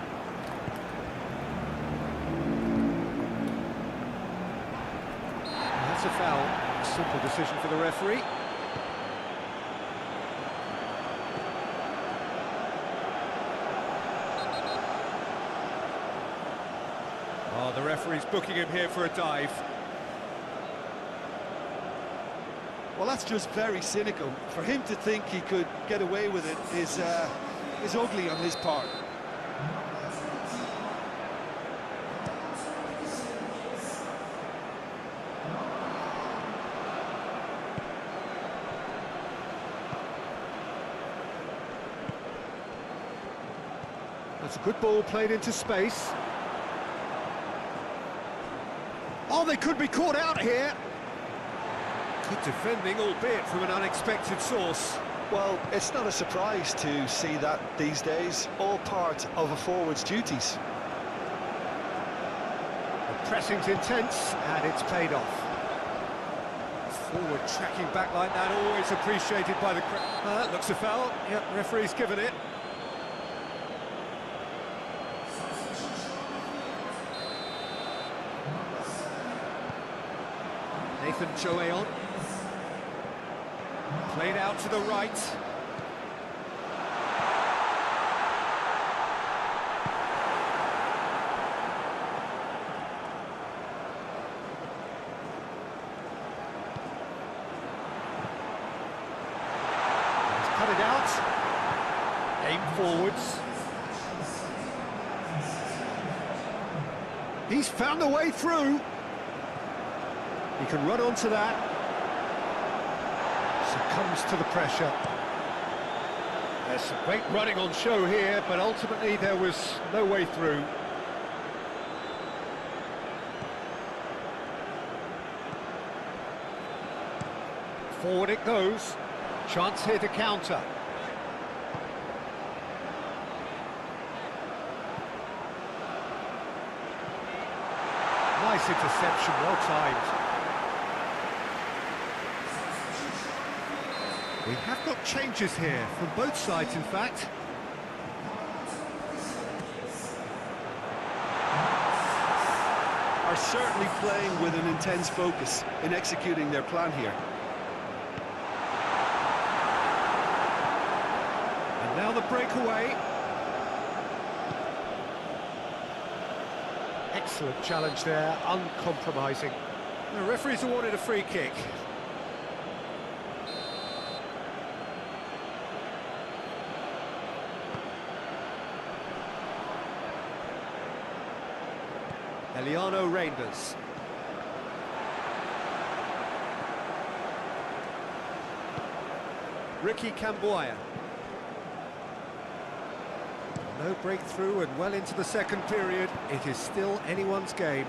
That's a foul. Simple decision for the referee. Oh, the referee's booking him here for a dive. Well, that's just very cynical. For him to think he could get away with it is ugly on his part. It's a good ball played into space. Oh, they could be caught out here. Good defending, albeit from an unexpected source. Well, it's not a surprise to see that these days, all part of a forward's duties. The pressing's intense, and it's paid off. Forward tracking back like that, always appreciated by the crowd. Looks a foul. Yep, referee's given it. Nathan Joeon. Played out to the right. Cut it out. Aim forwards. He's found a way through. He can run onto that. Succumbs to the pressure. There's some great running on show here, but ultimately there was no way through. Forward it goes. Chance here to counter. Nice interception, well timed. We have got changes here, from both sides in fact. Are certainly playing with an intense focus in executing their plan here. And now the breakaway. Excellent challenge there, uncompromising. The referee's awarded a free kick. Eliano Reinders. Ricky Camboya. No breakthrough and well into the second period. It is still anyone's game.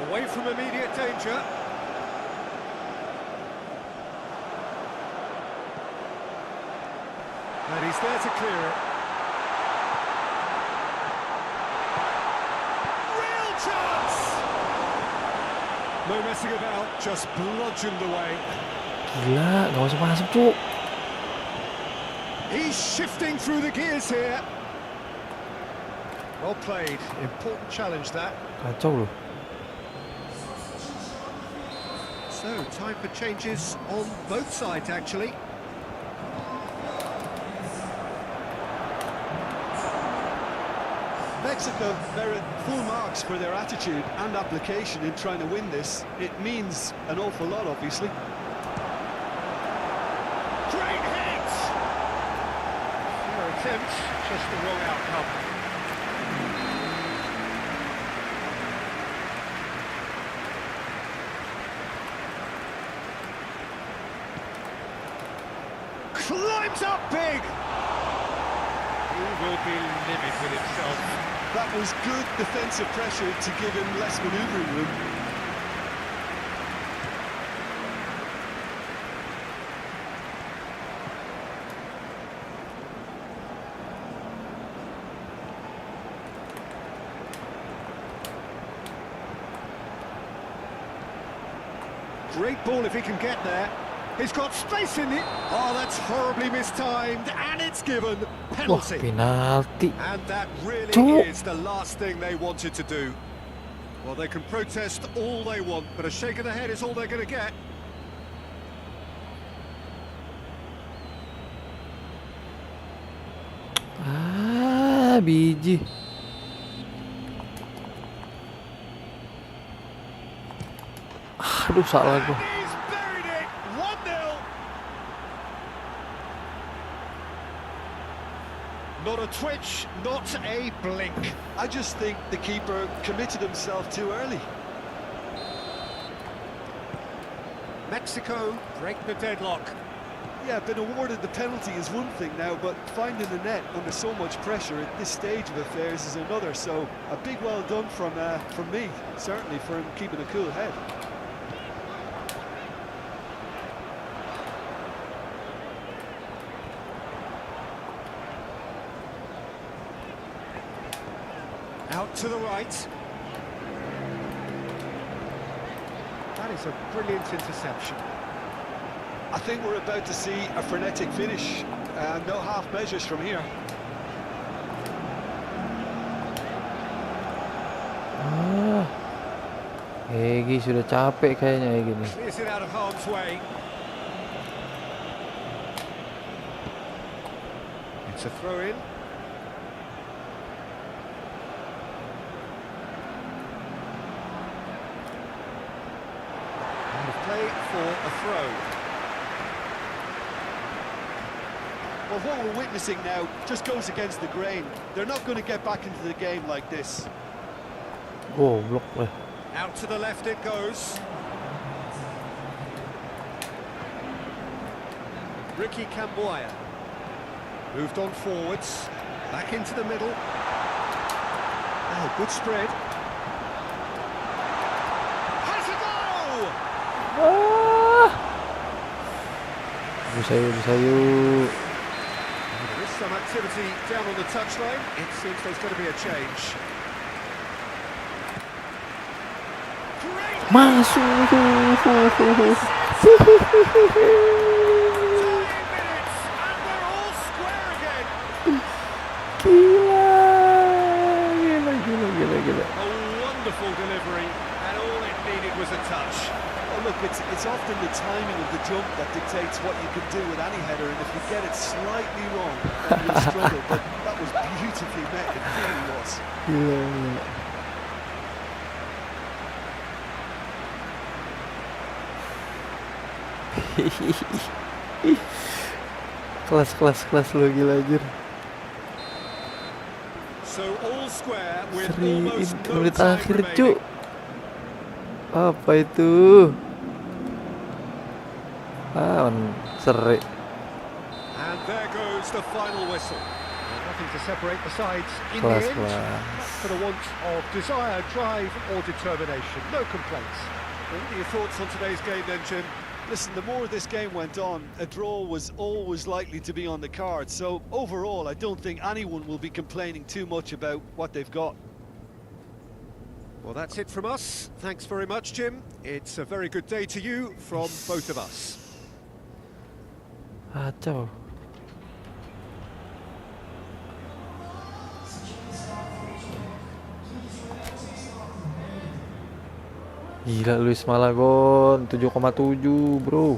Away from immediate danger. And he's there to clear it. Real chance! No messing about, just bludgeoned away. Gila, gak usah masuk tuh. He's shifting through the gears here. Well played, important challenge that. Kacau loh. So, time for changes on both sides actually. Mexico merit full marks for their attitude and application in trying to win this. It means an awful lot, obviously. Great hit! Fair attempt, just the wrong outcome. Climbs up big! He will be livid with himself. That was good defensive pressure to give him less manoeuvring room. Great ball if he can get there. He's got space in it. Oh, that's horribly mistimed, and it's given. Wah, Penalty. penalti. And that really Cuk. is the last thing they wanted to do. Well, they can protest all they want, but a shake of the head is all they're going to get. Ah, biji. Aduh, salah gua. He's buried it. 1-0. Not a twitch, not a blink. I just think the keeper committed himself too early. Mexico break the deadlock. Yeah, being awarded the penalty is one thing now, but finding the net under so much pressure at this stage of affairs is another. So a big well done from me, certainly, for him keeping a cool head. Out to the right. That is a brilliant interception. I think we're about to see a frenetic finish. No half measures from here. Egi sudah capek kayaknya Egi nih. Clears it out of harm's way. It's a throw in. And a play for a throw. Well, what we're witnessing now just goes against the grain. They're not going to get back into the game like this. Goblok lah. Out to the left it goes. Ricky Camboya. Moved on forwards. Back into the middle. Oh, good spread. Has a goal! Bisa yuk. There is some activity down on the touchline. It seems there's going to be a change. Great! Masuk. 9 minutes and we're all square again. Gila. A wonderful delivery, and all it needed was a touch. Oh, look, it's often the timing of the jump that dictates what you can do with any header, and if you get it slightly wrong, then you'll struggle. But that was beautifully met, it really was. Gila. Kelas lu gila anjir. So all square with Seri almost no menit time akhir remaining. cuk. Apa itu? Seri. And there goes the final whistle. Nothing to separate the sides in the Kelas. end. Not for the want of desire, drive or determination. No complaints. What are your thoughts on today's game then, Jim? Listen, the more this game went on, a draw was always likely to be on the card. So overall, I don't think anyone will be complaining too much about what they've got. Well, that's it from us. Thanks very much, Jim. It's a very good day to you from both of us. Kacau. Gila Luis Malagon 7,7 bro.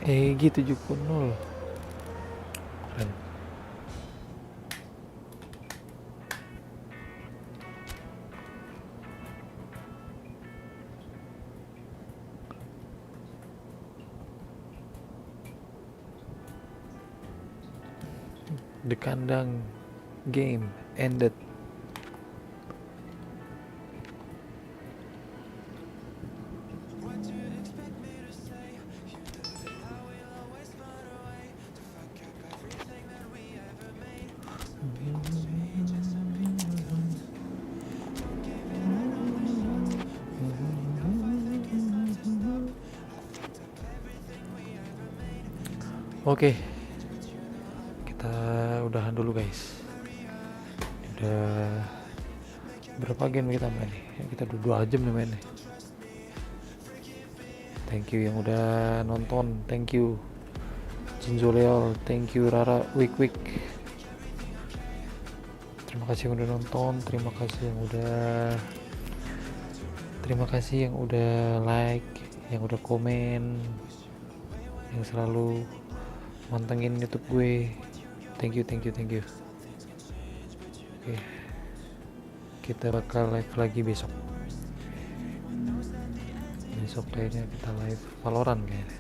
Egi 7,0. Keren. The kandang game ended. Oke, kita udahan dulu guys. Udah berapa game kita main nih? Kita udah 2 jam nih main nih. Thank you yang udah nonton, thank you Jinzo Leol, thank you Rara Wik. Terima kasih yang udah nonton, terima kasih yang udah like, yang udah komen, yang selalu mantengin YouTube gue. Thank you. Oke. Kita bakal live lagi besok. Besok kayaknya kita live Valorant kayaknya.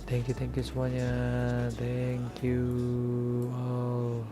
Thank you semuanya. Thank you. Oh.